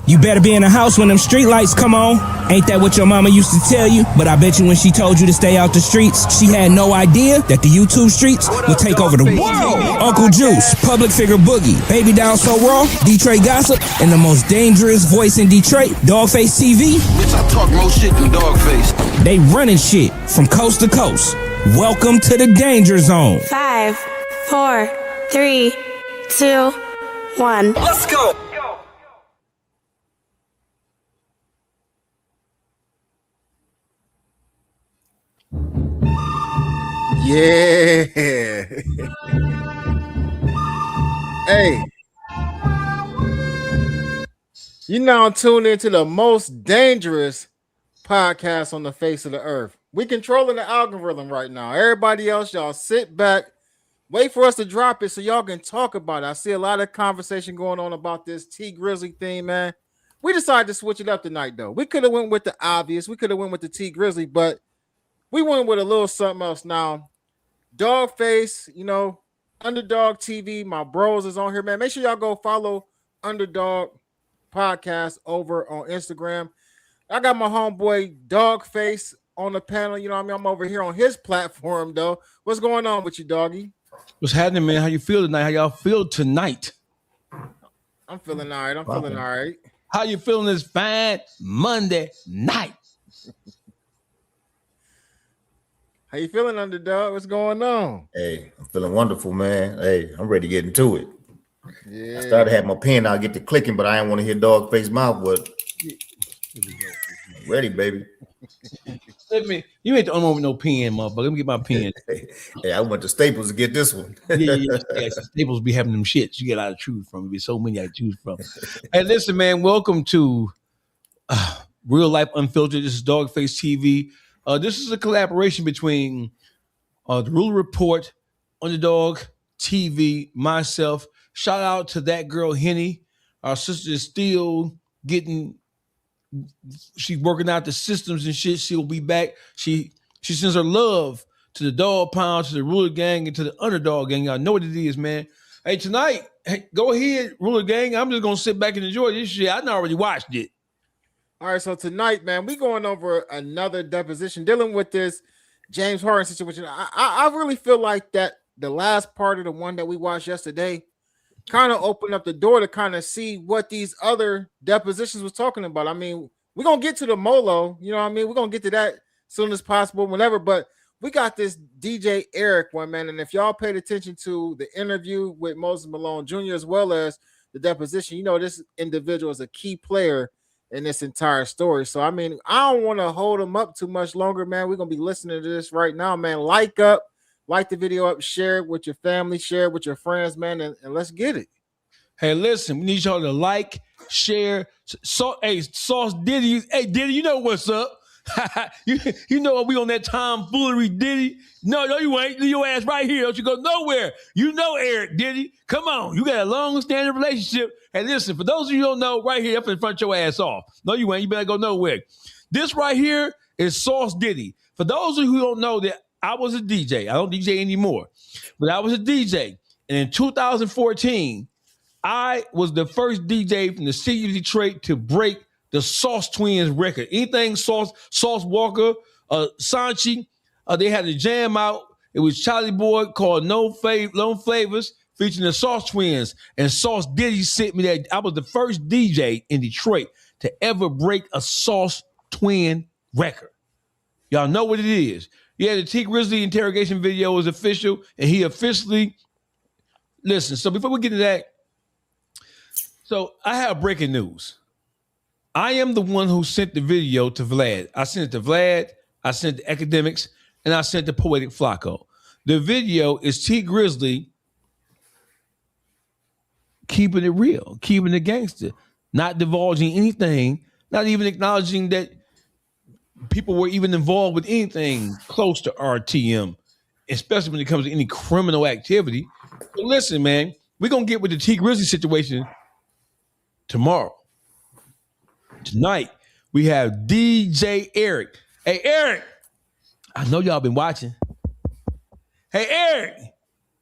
You better be in the house when them street lights come on. Ain't that what your mama used to tell you? But I bet you when she told you to stay out the streets, she had no idea that the YouTube streets would take over the world. Uncle Juice, public figure Boogie, Baby Down So Raw, Detroit Gossip, and the most dangerous voice in Detroit, Dawgface TV. Bitch, I talk more shit than Dawgface. They running shit from coast to coast. Welcome to the Danger Zone. 5, 4, 3, 2, 1. Let's go. Yeah. Hey. You now tune into the most dangerous podcast on the face of the earth. We controlling the algorithm right now. Everybody else, y'all sit back, wait for us to drop it so y'all can talk about it. I see a lot of conversation going on about this T Grizzly thing, man. We decided to switch it up tonight, though. We could have went with the obvious. We could have went with the T Grizzly, but we went with a little something else now. Dawgface, you know, Underdog TV, my bros is on here, man. Make sure y'all go follow Underdog Podcast over on Instagram. I got my homeboy Dawgface on the panel. You know what I mean? I'm over here on his platform, though. What's going on with you, doggy? What's happening, man? How you feel tonight? How y'all feel tonight? I'm feeling all right. I'm feeling all right. How you feeling this fine Monday night? How you feeling, Underdog? What's going on? Hey, I'm feeling wonderful, man. Hey, I'm ready to get into it. Yeah. I started to have my pen. I'll get to clicking, but I didn't want to hear Dawgface mouth. But I'm ready, baby. You ain't the only one with no pen, motherfucker. Let me get my pen. Hey, I went to Staples to get this one. yeah. Staples be having them shits. You get a lot of choose from. There's so many I choose from. Hey, listen, man. Welcome to Real Life Unfiltered. This is Dawgface TV. This is a collaboration between the Ruler Report, Underdog TV, myself. Shout out to that girl, Henny. Our sister is still she's working out the systems and shit. She'll be back. She sends her love to the Dog Pound, to the Ruler Gang, and to the Underdog Gang. Y'all know what it is, man. Hey, tonight, go ahead, Ruler Gang. I'm just going to sit back and enjoy this shit. I already watched it. All right, so tonight, man, we going over another deposition dealing with this James Harden situation. I really feel like that the last part of the one that we watched yesterday kind of opened up the door to kind of see what these other depositions was talking about. I mean, we're going to get to the Molo, you know what I mean? We're going to get to that as soon as possible, whenever, but we got this DJ Eric one, man, and if y'all paid attention to the interview with Moses Malone Jr. as well as the deposition, you know this individual is a key player in this entire story. So, I mean, I don't want to hold them up too much longer, man. We're going to be listening to this right now, man. Like the video up, share it with your family, share it with your friends, man, and let's get it. Hey, listen, we need y'all to like, share. Hey, Sauce Diddy. Hey, Diddy, you know what's up. you know we on that tomfoolery, Diddy. No, you ain't. Leave your ass right here. Don't you go nowhere. You know Eric, Diddy. Come on. You got a long-standing relationship. Hey, listen, for those of you who don't know, right here, up in front your ass off. No, you ain't. You better go nowhere. This right here is Sauce Diddy. For those of you who don't know that I was a DJ. I don't DJ anymore. But I was a DJ. And in 2014, I was the first DJ from the city of Detroit to break the Sauce Twins record. Anything Sauce Walker, Sanchi, they had a jam out. It was Charlie Boy called No Flavors featuring the Sauce Twins. And Sauce Diddy sent me that. I was the first DJ in Detroit to ever break a Sauce Twin record. Y'all know what it is. Yeah, the T Grizzly interrogation video is official, and he officially, listen, so before we get to that, so I have breaking news. I am the one who sent the video to Vlad. I sent it to Vlad, I sent it to Academics, and I sent it to Poetic Flacco. The video is T Grizzly keeping it real, keeping it gangster, not divulging anything, not even acknowledging that people were even involved with anything close to RTM, especially when it comes to any criminal activity. But listen, man, we're going to get with the T Grizzly situation tomorrow. Tonight, we have DJ Eric. Hey, Eric, I know y'all been watching. Hey, Eric,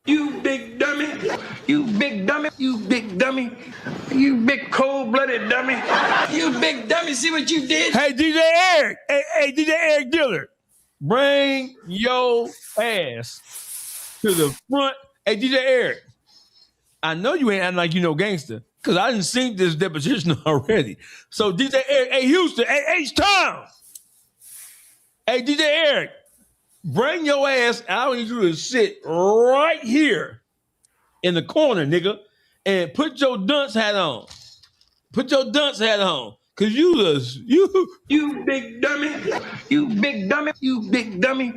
You big dummy. You big dummy. You big dummy. You big cold-blooded dummy. You big dummy. See what you did? Hey, DJ Eric. Hey, DJ Eric Dillard. Bring your ass to the front. Hey, DJ Eric. I know you ain't acting like you no gangster, because I didn't seen this deposition already. So DJ Eric, hey Houston, hey H-Town. Hey, DJ Eric, bring your ass. I need you to sit right here in the corner, nigga, and put your dunce hat on. Put your dunce hat on. Cause you big dummy. You big dummy. You big dummy.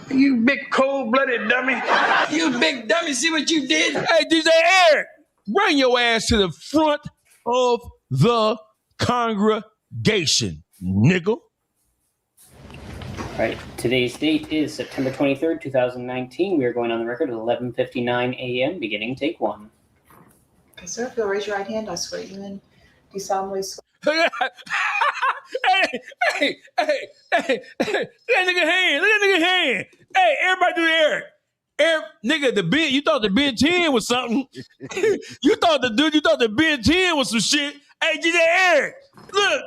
You big cold-blooded dummy. You big dummy. See what you did? Hey, DJ Eric, bring your ass to the front of the congregation, nigga. All right, today's date is September 23rd, 2019. We are going on the record at 11:59 a.m., beginning take one. Okay, sir, if you'll raise your right hand, I swear you in. Do you solemnly swear? hey, that nigga hand. Look at that nigga hand. Hey, everybody do Eric. Eric, nigga, the Ben, you thought the Ben 10 was something. you thought the Ben 10 was some shit. Hey, DJ Eric, look,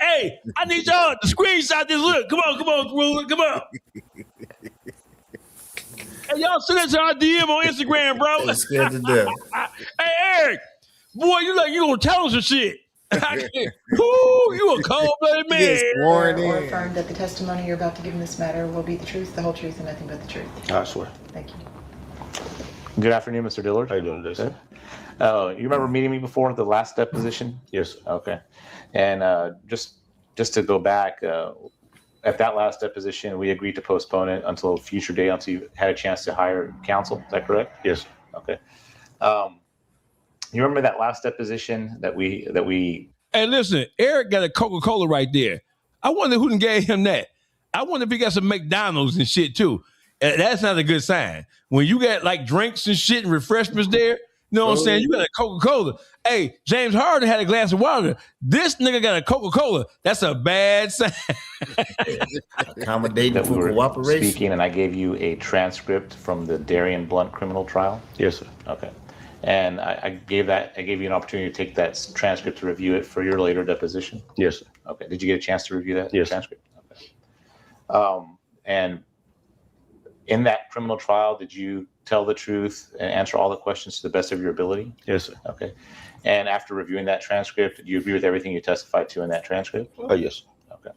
hey, I need y'all to screenshot this. Look, come on, ruler, come on. Hey, y'all send that to our DM on Instagram, bro. Scared to death. Hey, Eric, boy, you gonna tell us some shit. Ooh, you a cold-blooded man. Yes, sworn Or in. affirm that the testimony you're about to give in this matter will be the truth, the whole truth, and nothing but the truth. I swear. Thank you. Good afternoon, Mr. Dillard. How you doing today, sir? You remember meeting me before the last deposition? Yes. Okay. And just to go back, at that last deposition, we agreed to postpone it until a future day, until you had a chance to hire counsel. Is that correct? Yes. Okay. You remember that last deposition that we? Hey, listen, Eric got a Coca-Cola right there. I wonder who done gave him that. I wonder if he got some McDonald's and shit too. That's not a good sign. When you got like drinks and shit and refreshments there, you know what I'm saying? You got a Coca-Cola. Hey, James Harden had a glass of water. This nigga got a Coca-Cola. That's a bad sign. Accommodating that for we were cooperation. speaking, and I gave you a transcript from the Darian Blunt criminal trial. Yes, sir. Okay. And I gave you an opportunity to take that transcript to review it for your later deposition. Yes, sir. Okay. Did you get a chance to review that transcript? Okay. And in that criminal trial, did you tell the truth and answer all the questions to the best of your ability? Yes, sir. Okay. And after reviewing that transcript, do you agree with everything you testified to in that transcript? Oh, yes. Okay.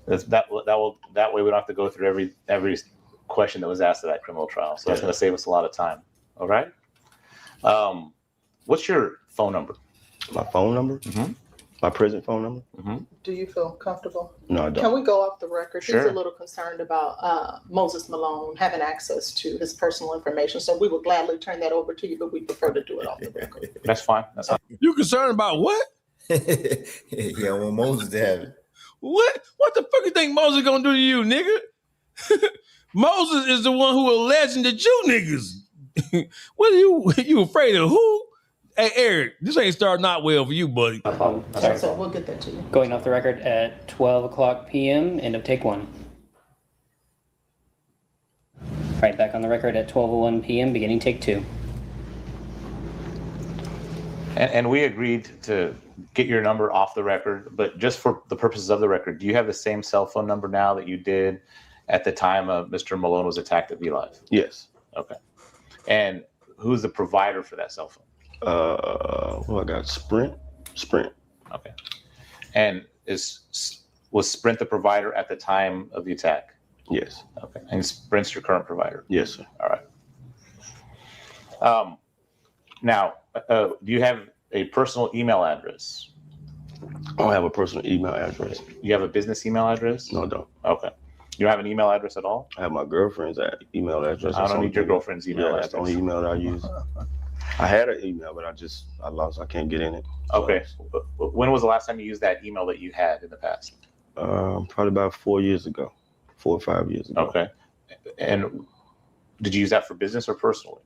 That way we don't have to go through every question that was asked at that criminal trial. So that's going to save us a lot of time. All right. What's your phone number? My phone number? Mm-hmm. My present phone number? Mm-hmm. Do you feel comfortable? No, I don't. Can we go off the record? Sure. He's a little concerned about Moses Malone having access to his personal information. So we would gladly turn that over to you, but we prefer to do it off the record. That's fine. That's fine. You concerned about what? Yeah, I want Moses to have it. What the fuck you think Moses gonna do to you, nigga? Moses is the one who alleged that you niggas. What are you afraid of? Who? Hey, Eric, this ain't starting out well for you, buddy. No problem. Sorry. So we'll get that to you. Going off the record at 12 o'clock p.m., end of take one. Right, back on the record at 12:01 p.m., beginning take two. And we agreed to get your number off the record, but just for the purposes of the record, do you have the same cell phone number now that you did at the time Mr. Malone was attacked at VLive? Yes. Okay. And who's the provider for that cell phone? Well, I got Sprint. Okay. And was Sprint the provider at the time of the attack? Yes. Okay. And Sprint's your current provider? Yes, sir. All right. Now, do you have a personal email address? I don't have a personal email address. You have a business email address? No, I don't. Okay. You don't have an email address at all? I have my girlfriend's email address. I don't need your girlfriend's email address. That's the only email that I use. I had an email, but I lost. I can't get in it. Okay. When was the last time you used that email that you had in the past? Probably about 4 years ago, 4 or 5 years ago. Okay. And did you use that for business or personally?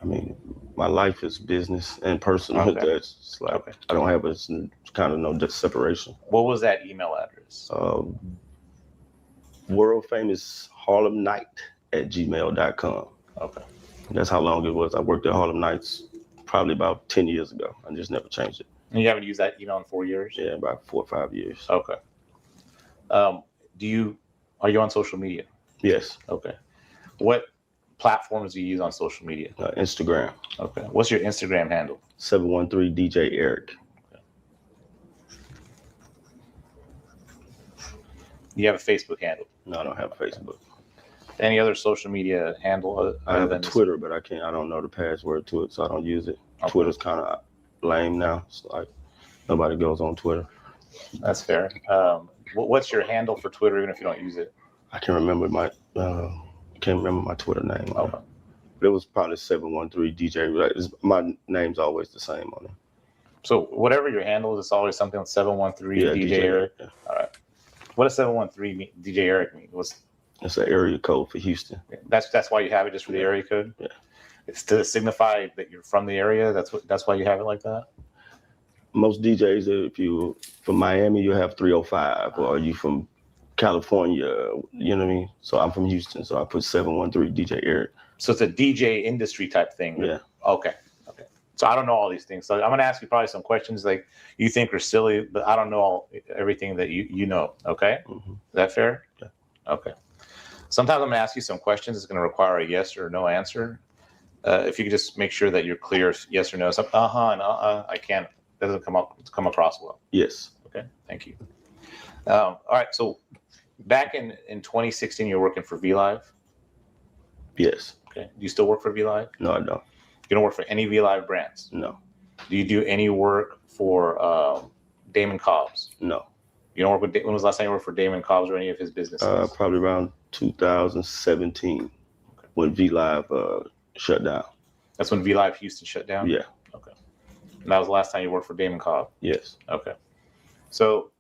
I mean, my life is business and personal. Okay. That's like, okay. I don't have a kind of no separation. What was that email address? World famous Harlem Night @gmail.com. Okay. That's how long it was. I worked at Harlem Nights probably about 10 years ago. I just never changed it. And you haven't used that email in 4 years? Yeah, about 4 or 5 years. Okay. Are you on social media? Yes. Okay. What platforms do you use on social media? Instagram. Okay. What's your Instagram handle? 713 DJ Eric. You have a Facebook handle? No, I don't have a Facebook. Any other social media handle? I have a Twitter, but I don't know the password to it, so I don't use it. Okay. Twitter's kind of lame now. It's like nobody goes on Twitter. That's fair. What's your handle for Twitter, even if you don't use it? I can't remember my Twitter name. Okay. But it was probably 713 DJ. Like, my name's always the same on it. So whatever your handle is, it's always something on 713 DJ Eric. Yeah. All right. What does 713 DJ Eric mean? It's an area code for Houston. That's why you have it, just for the area code? Yeah. It's to signify that you're from the area. That's why you have it like that? Most DJs, if you from Miami, you have 305, or you from California, you know what I mean? So I'm from Houston, so I put 713 DJ Eric. So it's a DJ industry type thing? Yeah. Okay. So I don't know all these things. So I'm going to ask you probably some questions like you think are silly, but I don't know everything that you know. Okay. Mm-hmm. Is that fair? Yeah. Okay. Sometimes I'm going to ask you some questions. It's going to require a yes or no answer. If you could just make sure that you're clear, yes or no. So, and I can't. Doesn't come across well. Yes. Okay. Thank you. All right. So back in 2016, you were working for VLive. Yes. Okay. Do you still work for VLive? No, I don't. You don't work for any VLive brands? No. Do you do any work for Damon Cobbs? No. You don't work with, when was the last time you worked for Damon Cobbs or any of his businesses? Probably around 2017 when VLive shut down. That's when VLive Houston shut down? Yeah. Okay. And that was the last time you worked for Damon Cobb? Yes. Okay. So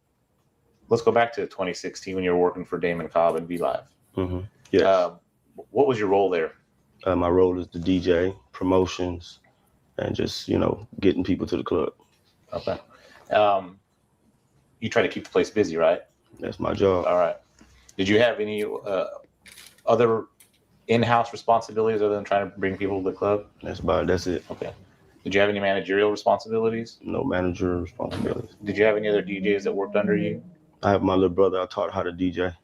let's go back to 2016 when you were working for Damon Cobb and VLive. Mm-hmm. Yes. What was your role there? My role is the DJ, promotions, and just, getting people to the club. Okay. You try to keep the place busy, right? That's my job. All right. Did you have any other in-house responsibilities other than trying to bring people to the club? That's it. Okay. Did you have any managerial responsibilities? No managerial responsibilities. Did you have any other DJs that worked under you? I have my little brother. I taught how to DJ.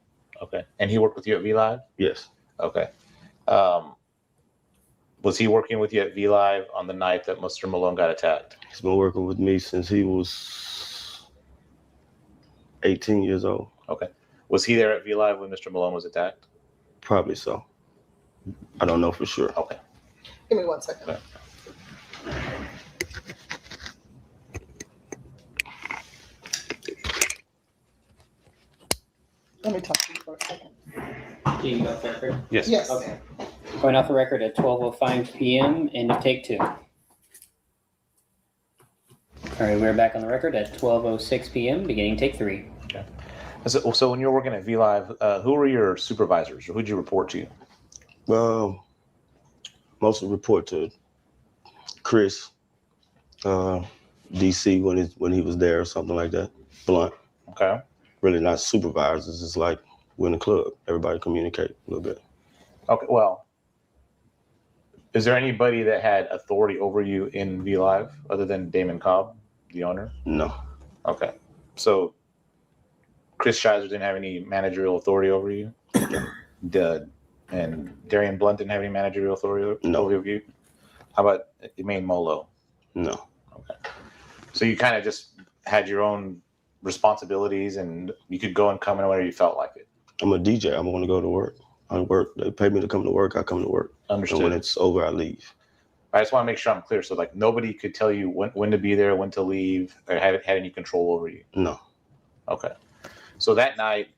Okay. And he worked with you at VLive? Yes. Okay. Was he working with you at VLive on the night that Mr. Malone got attacked? He's been working with me since he was 18 years old. Okay. Was he there at VLive when Mr. Malone was attacked? Probably so. I don't know for sure. Okay. Give me 1 second. Okay. Let me talk to you for a second. Do you go for it? Yes. Yes. Okay. Going off the record at 12:05 p.m. End of take 2. All right, we're back on the record at 12:06 p.m. Beginning take 3. Okay. So when you were working at VLive, who were your supervisors, or who'd you report to? Well, mostly report to Chris, DC when he was there or something like that. Blunt. Okay. Really not supervisors. It's like we're in the club. Everybody communicate a little bit. Okay. Well, is there anybody that had authority over you in VLive other than Damon Cobb, the owner? No. Okay. So Chris Shizer didn't have any managerial authority over you? And Darian Blunt didn't have any managerial authority over you? How about Emaine Molo? No. Okay. So you kind of just had your own responsibilities and you could go and come in whenever you felt like it? I'm a DJ. I'm going to go to work. I work. They pay me to come to work. I come to work. Understood. And when it's over, I leave. I just want to make sure I'm clear. So like nobody could tell you when to be there, when to leave, or had any control over you? No. Okay. So that night,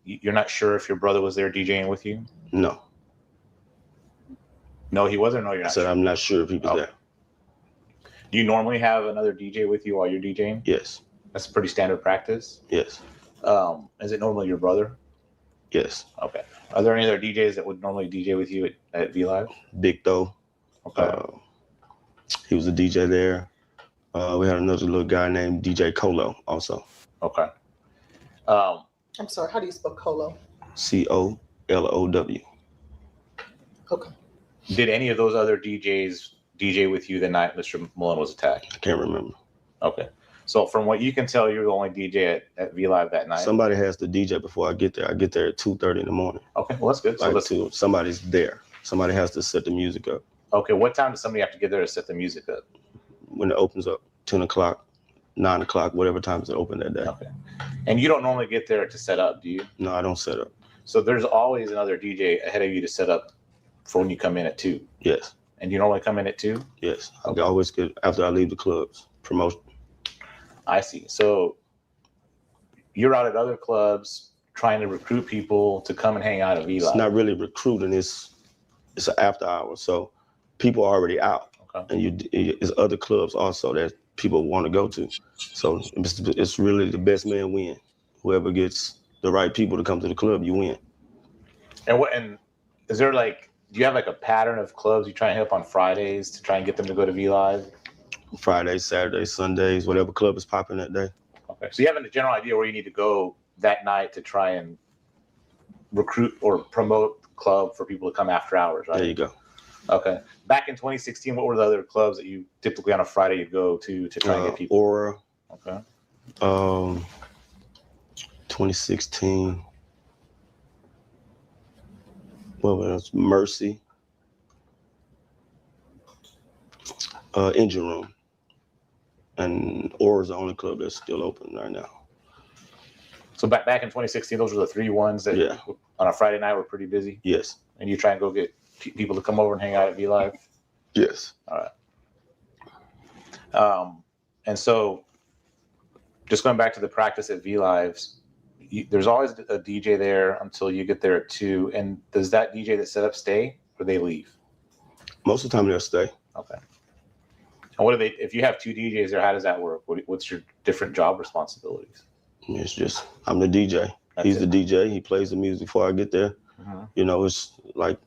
you're not sure if your brother was there DJing with you? No. No, he wasn't? Or no, you're not I said sure? I'm not sure if he was there. Do you normally have another DJ with you while you're DJing? Yes. That's pretty standard practice? Yes. Is it normally your brother? Yes. Okay. Are there any other DJs that would normally DJ with you at VLive? Big Though. Okay. He was a DJ there. We had another little guy named DJ Colo also. Okay. I'm sorry, how do you spell Colo? COLOW. Okay. Did any of those other DJs DJ with you the night Mr. Malone was attacked? I can't remember. Okay. So from what you can tell, you're the only DJ at VLive that night? Somebody has to DJ before I get there. I get there at 2:30 in the morning. Okay, well, that's good. So somebody's there. Somebody has to set the music up. Okay, what time does somebody have to get there to set the music up? When it opens up, 10 o'clock, 9 o'clock, whatever time it's open that day. Okay. And you don't normally get there to set up, do you? No, I don't set up. So there's always another DJ ahead of you to set up for when you come in at 2? Yes. And you normally come in at 2? Yes. Okay. I always get, after I leave the clubs, promotion. I see. So you're out at other clubs trying to recruit people to come and hang out at VLive. It's not really recruiting. It's an after hour. So people are already out. Okay. And it's other clubs also that people want to go to. So it's really the best man win. Whoever gets the right people to come to the club, you win. And is there do you have a pattern of clubs you try and hit up on Fridays to try and get them to go to VLive? Fridays, Saturdays, Sundays, whatever club is popping that day. Okay. So you have a general idea where you need to go that night to try and recruit or promote the club for people to come after hours, right? There you go. Okay. Back in 2016, what were the other clubs that you typically on a Friday you go to try and get people? Aura. Okay. 2016. What was it? Mercy. Engine Room. And Aura is the only club that's still open right now. So back in 2016, those were the 3 ones that on a Friday night were pretty busy? Yes. And you try and go get people to come over and hang out at VLive? Yes. All right. And so just going back to the practice at VLives, there's always a DJ there until you get there at 2. And does that DJ that set up stay or they leave? Most of the time they'll stay. Okay. And what do they, if you have 2 DJs there, how does that work? What's your different job responsibilities? It's just, I'm the DJ. He's the DJ. He plays the music before I get there. Mm-hmm. You know, it's like,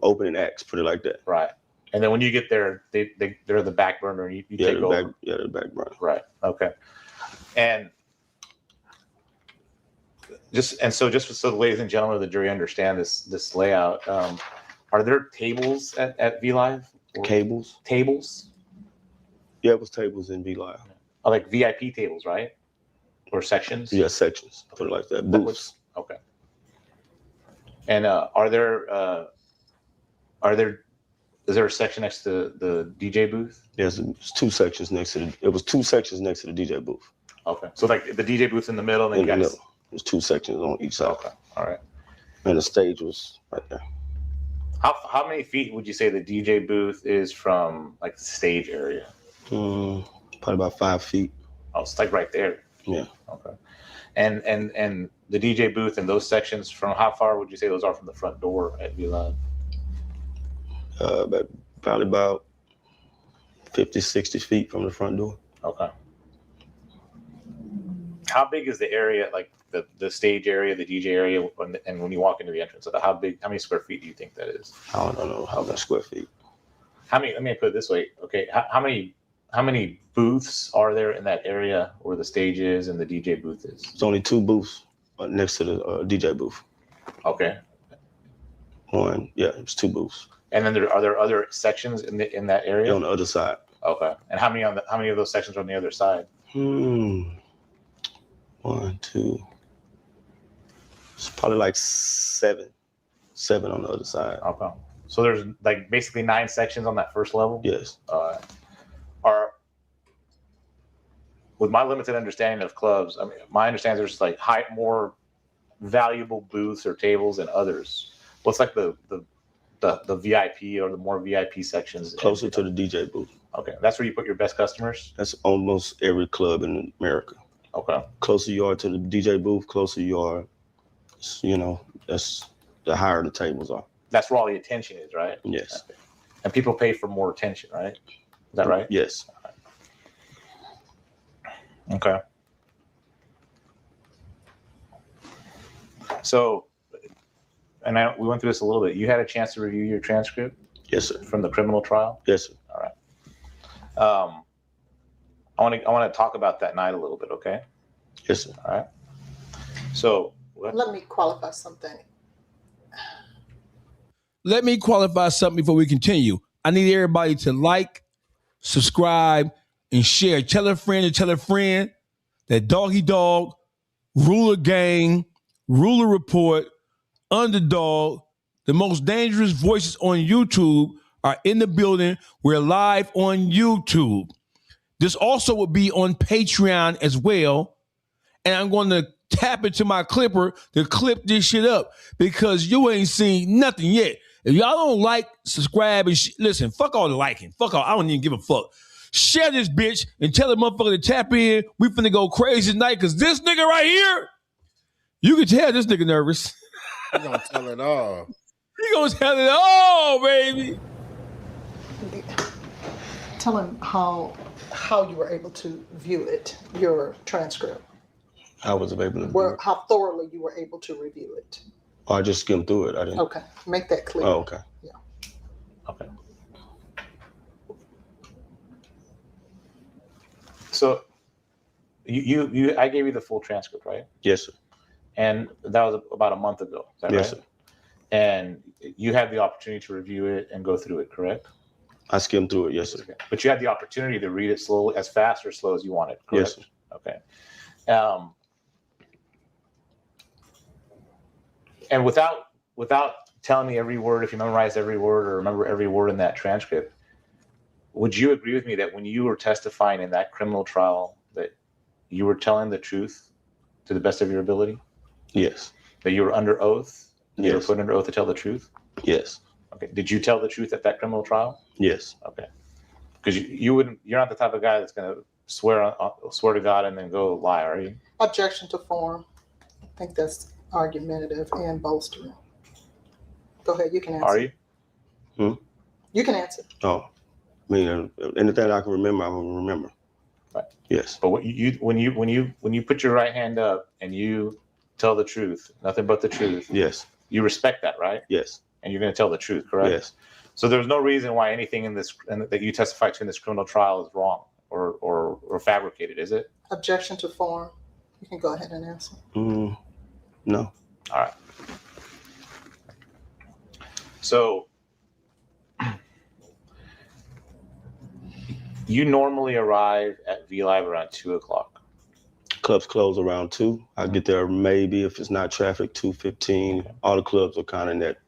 opening acts, put it like that. Right. And then when you get there, they're the back burner and you take over. They're the back burner. Right. Okay. And just so the ladies and gentlemen of the jury understand this layout, are there tables at VLive? Cables? Tables? Yeah, it was tables in VLive. Oh, like VIP tables, right? Or sections? Yeah, sections. Put it like that. Booths. Okay. And is there a section next to the DJ booth? Yes, it's 2 sections next to it was 2 sections next to the DJ booth. Okay. So like the DJ booth in the middle, and then you guys. There's 2 sections on each side. Okay. All right. And the stage was right there. How many feet would you say the DJ booth is from the stage area? Probably about 5 feet. Oh, it's right there. Yeah. Okay. And the DJ booth and those sections, from how far would you say those are from the front door at VLive? Probably about 50, 60 feet from the front door. Okay. How big is the area, like the stage area, the DJ area, and when you walk into the entrance? How many square feet do you think that is? I don't know how many square feet. Let me put it this way. Okay. How many booths are there in that area where the stage is and the DJ booth is? It's only 2 booths next to the DJ booth. Okay. It's 2 booths. And then are there other sections in that area? On the other side. Okay. And how many of those sections are on the other side? 1, 2. It's probably like 7 on the other side. Okay. So there's basically 9 sections on that first level? Yes. With my limited understanding of clubs, I mean, my understanding there's more valuable booths or tables than others. What's the VIP or the more VIP sections? Closer to the DJ booth. Okay. That's where you put your best customers? That's almost every club in America. Okay. Closer you are to the DJ booth, closer you are, that's the higher the tables are. That's where all the attention is, right? Yes. Okay. And people pay for more attention, right? Is that right? Yes. Okay. So, we went through this a little bit. You had a chance to review your transcript? Yes, sir. From the criminal trial? Yes, sir. All right. I want to talk about that night a little bit, okay? Yes, sir. All right. So let me qualify something. let me qualify something before we continue. I need everybody to like, subscribe, and share. Tell a friend to tell a friend that Doggy Dog, Ruler Gang, Ruler Report, Underdog, the most dangerous voices on YouTube are in the building. We're live on YouTube. This also will be on Patreon as well. And I'm going to tap into my clipper to clip this shit up because you ain't seen nothing yet. If y'all don't like, subscribe, and listen, fuck all the liking. Fuck all. I don't even give a fuck. Share this bitch and tell the motherfucker to tap in. We finna go crazy tonight because this nigga right here, you can tell this nigga nervous. He gonna tell it all. He gonna tell it all, baby. Tell him how you were able to view it, your transcript. I was able to view it. How thoroughly you were able to review it. I just skimmed through it. I didn't. Okay, make that clear. Oh, okay. Yeah. Okay. So I gave you the full transcript, right? Yes, sir. And that was about a month ago. Is that Yes, right? sir. And you had the opportunity to review it and go through it, correct? I skimmed through it. Yes, sir. Okay. But you had the opportunity to read it slowly, as fast or slow as you wanted, correct? Yes, sir. Okay. And without telling me every word, if you memorized every word or remember every word in that transcript, would you agree with me that when you were testifying in that criminal trial that you were telling the truth to the best of your ability? Yes. That you were under oath? Yes. You were put under oath to tell the truth? Yes. Okay. Did you tell the truth at that criminal trial? Yes. Okay. Because you're not the type of guy that's going to swear to God and then go lie, are you? Objection to form. I think that's argumentative and bolstering. Go ahead, you can answer. Are you? You can answer. Oh, I mean, anything I can remember, I will remember. Right. Yes. But when you put your right hand up and you tell the truth, nothing but the truth. Yes. You respect that, right? Yes. And you're going to tell the truth, correct? Yes. So there's no reason why anything that you testify to in this criminal trial is wrong or fabricated, is it? Objection to form. You can go ahead and answer. No. All right. So you normally arrive at VLive around 2:00. Clubs close around 2. I get there maybe if it's not traffic, 2:15. Okay. All the clubs are kind of in that,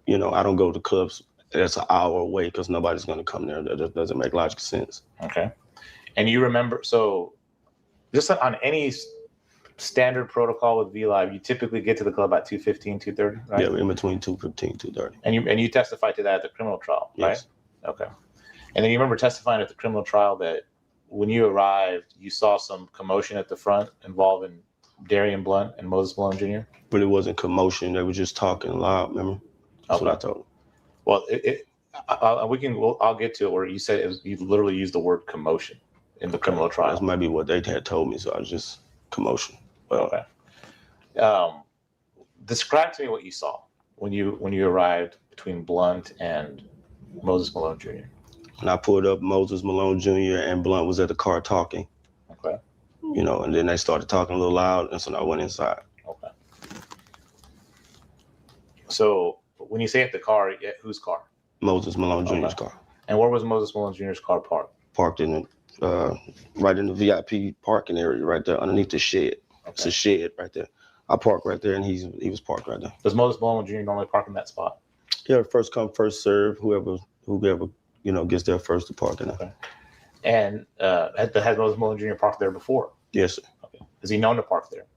I don't go to clubs that's an hour away because nobody's going to come there. That doesn't make logical sense. Okay. And you remember, so just on any standard protocol with VLive, you typically get to the club at 2:15, 2:30, right? Yeah, in between 2:15, 2:30. And you testified to that at the criminal trial, right? Yes. Okay. And then you remember testifying at the criminal trial that when you arrived, you saw some commotion at the front involving Darian Blunt and Moses Malone Jr.? But it wasn't commotion. They were just talking loud, remember? That's what I told them. Well, I'll get to it where you said you literally used the word commotion in the criminal trial. That's maybe what they had told me, so I was just commotion. Okay. Describe to me what you saw when you arrived between Blunt and Moses Malone Jr. When I pulled up, Moses Malone Jr. and Blunt was at the car talking. Okay. And then they started talking a little loud, and so I went inside. Okay. So when you say at the car, whose car? Moses Malone Jr.'s car. And where was Moses Malone Jr.'s car parked? Parked in right in the VIP parking area right there underneath the shed. Okay. It's a shed right there. I parked right there, and he was parked right there. Does Moses Malone Jr. normally park in that spot? Yeah, first come, first serve. Whoever gets there first to park in there. Okay. And has Moses Malone Jr. parked there before? Yes, sir. Okay. Is he known to park there?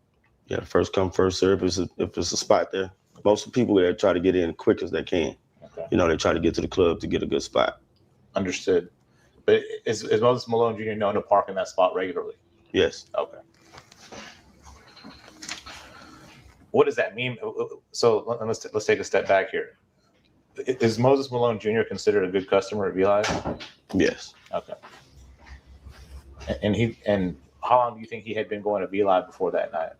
Yeah, first come, first serve. If it's a spot there, most people there try to get in quick as they can. Okay. They try to get to the club to get a good spot. Understood. But is Moses Malone Jr. known to park in that spot regularly? Yes. Okay. What does that mean? So let's take a step back here. Is Moses Malone Jr. considered a good customer at VLive? Yes. Okay. And how long do you think he had been going to VLive before that night?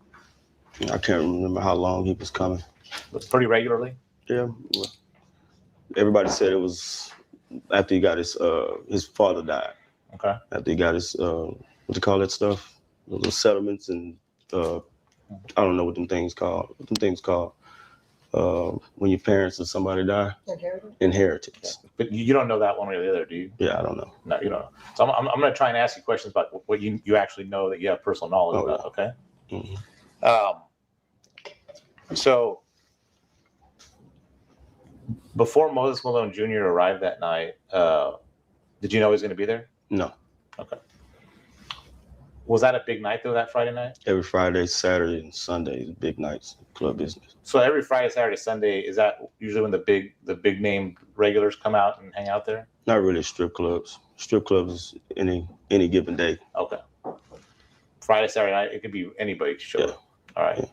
I can't remember how long he was coming. But pretty regularly? Yeah. Everybody said it was after he got his father died. Okay. After he got his what do you call that stuff? The settlements and I don't know what them things called. when your parents or somebody die. Inheritance. But you don't know that one way or the other, do you? Yeah, I don't know. No, you don't know. So I'm going to try and ask you questions about what you actually know that you have personal knowledge about, okay? Mm-hmm. So before Moses Malone Jr. arrived that night, did you know he was going to be there? No. Okay. Was that a big night though, that Friday night? Every Friday, Saturday, and Sunday is big nights, club business. So every Friday, Saturday, Sunday, is that usually when the big name regulars come out and hang out there? Not really strip clubs. Strip clubs is any given day. Okay. Friday, Saturday night, it could be anybody show up. All right. Yeah.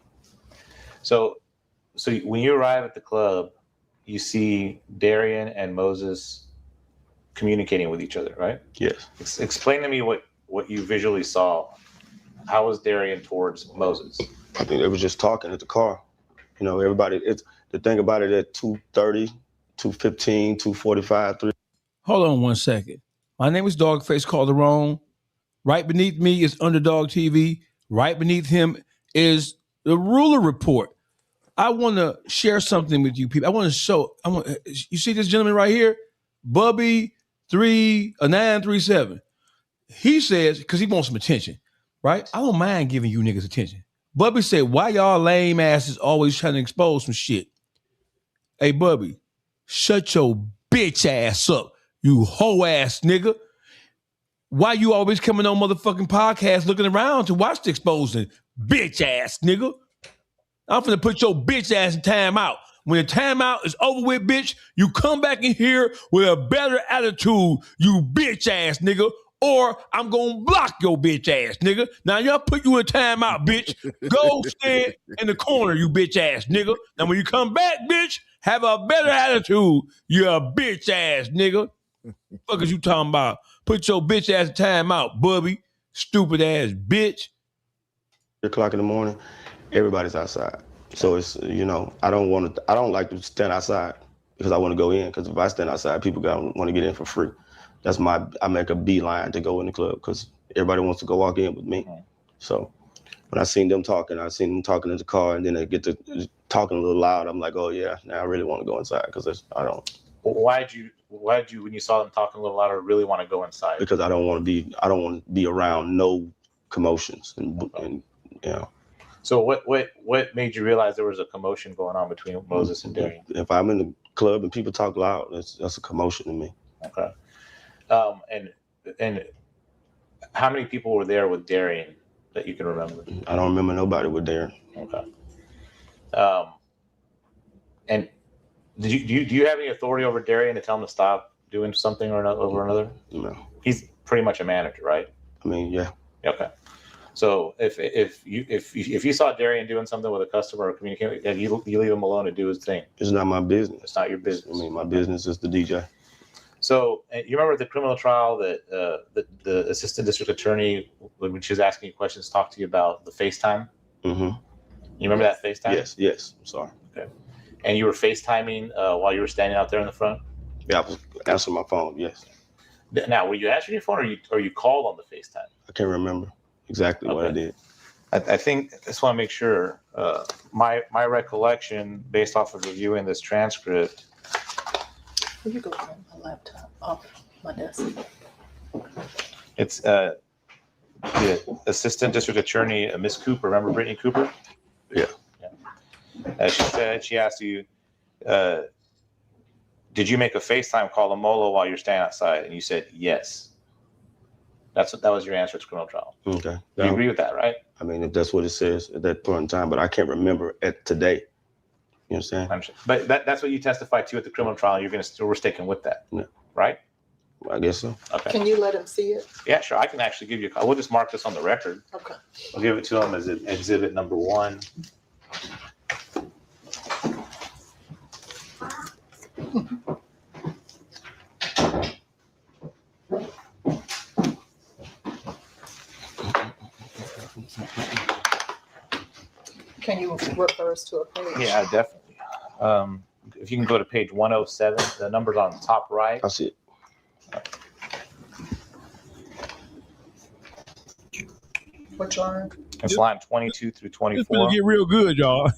So when you arrive at the club, you see Darian and Moses communicating with each other, right? Yes. Explain to me what you visually saw. How was Darian towards Moses? I think they was just talking at the car. You know, everybody, it's the thing about it at 2:30, 2:15, 2:45, 3. Hold on one second. My name is Dawgface Calderon. Right beneath me is UnderdawgTV. Right beneath him is the Ruler Report. I want to share something with you people. I want to show. You see this gentleman right here, Bubby 937. He says, because he wants some attention, right? I don't mind giving you niggas attention. Bubby said, why y'all lame asses always trying to expose some shit? Hey, Bubby, shut your bitch ass up, you hoe ass nigga. Why you always coming on motherfucking podcasts looking around to watch the exposing? Bitch ass nigga. I'm finna put your bitch ass in timeout. When the timeout is over with, bitch, you come back in here with a better attitude, you bitch ass nigga, or I'm gonna block your bitch ass nigga. Now y'all put you in timeout, bitch. Go stand in the corner, you bitch ass nigga. Now when you come back, bitch, have a better attitude, you a bitch ass nigga. Fuck is you talking about? Put your bitch ass in timeout, Bubby. Stupid ass bitch. 3:00 in the morning, everybody's outside. So it's, you know, I don't like to stand outside because I want to go in. Because if I stand outside, people want to get in for free. I make a beeline to go in the club because everybody wants to go walk in with me. So when I seen them talking in the car, and then they get to talking a little loud, I'm like, oh yeah, now I really want to go inside because I don't. Why'd you, when you saw them talking a little louder, really want to go inside? Because I don't want to be around no commotions and you know. So what made you realize there was a commotion going on between Moses and Darian? If I'm in the club and people talk loud, that's a commotion to me. Okay. And how many people were there with Darian that you can remember? I don't remember nobody with Darian. Okay. And do you have any authority over Darian to tell him to stop doing something or another? No. He's pretty much a manager, right? I mean, yeah. Okay. So if you saw Darian doing something with a customer or communicating, you leave him alone to do his thing. It's not my business. It's not your business. I mean, my business is the DJ. So you remember the criminal trial that the assistant district attorney, when she was asking you questions, talked to you about the FaceTime? Mm-hmm. You remember that FaceTime? Yes. I'm sorry. Okay. And you were FaceTiming while you were standing out there in the front? Yeah, I was answering my phone, yes. Now, were you answering your phone or you called on the FaceTime? I can't remember exactly what I did. I think I just want to make sure. My recollection, based off of reviewing this transcript. Will you go grab my laptop off my desk? It's the assistant district attorney, Miss Cooper. Remember Brittany Cooper? Yeah. She asked you, did you make a FaceTime call to Molo while you're standing outside? And you said yes. That was your answer to criminal trial. Okay. You agree with that, right? I mean, if that's what it says at that point in time, but I can't remember it today. You know what I'm saying? But that's what you testified to at the criminal trial. We're sticking with that, right? I guess so. Okay. Can you let him see it? Yeah, sure. I can actually give you a call. We'll just mark this on the record. Okay. I'll give it to him as exhibit number 1. Can you refer us to a page? Yeah, definitely. If you can go to page 107, the number's on the top right. I see it. Which line? It's line 22 through 24. It's gonna get real good, y'all.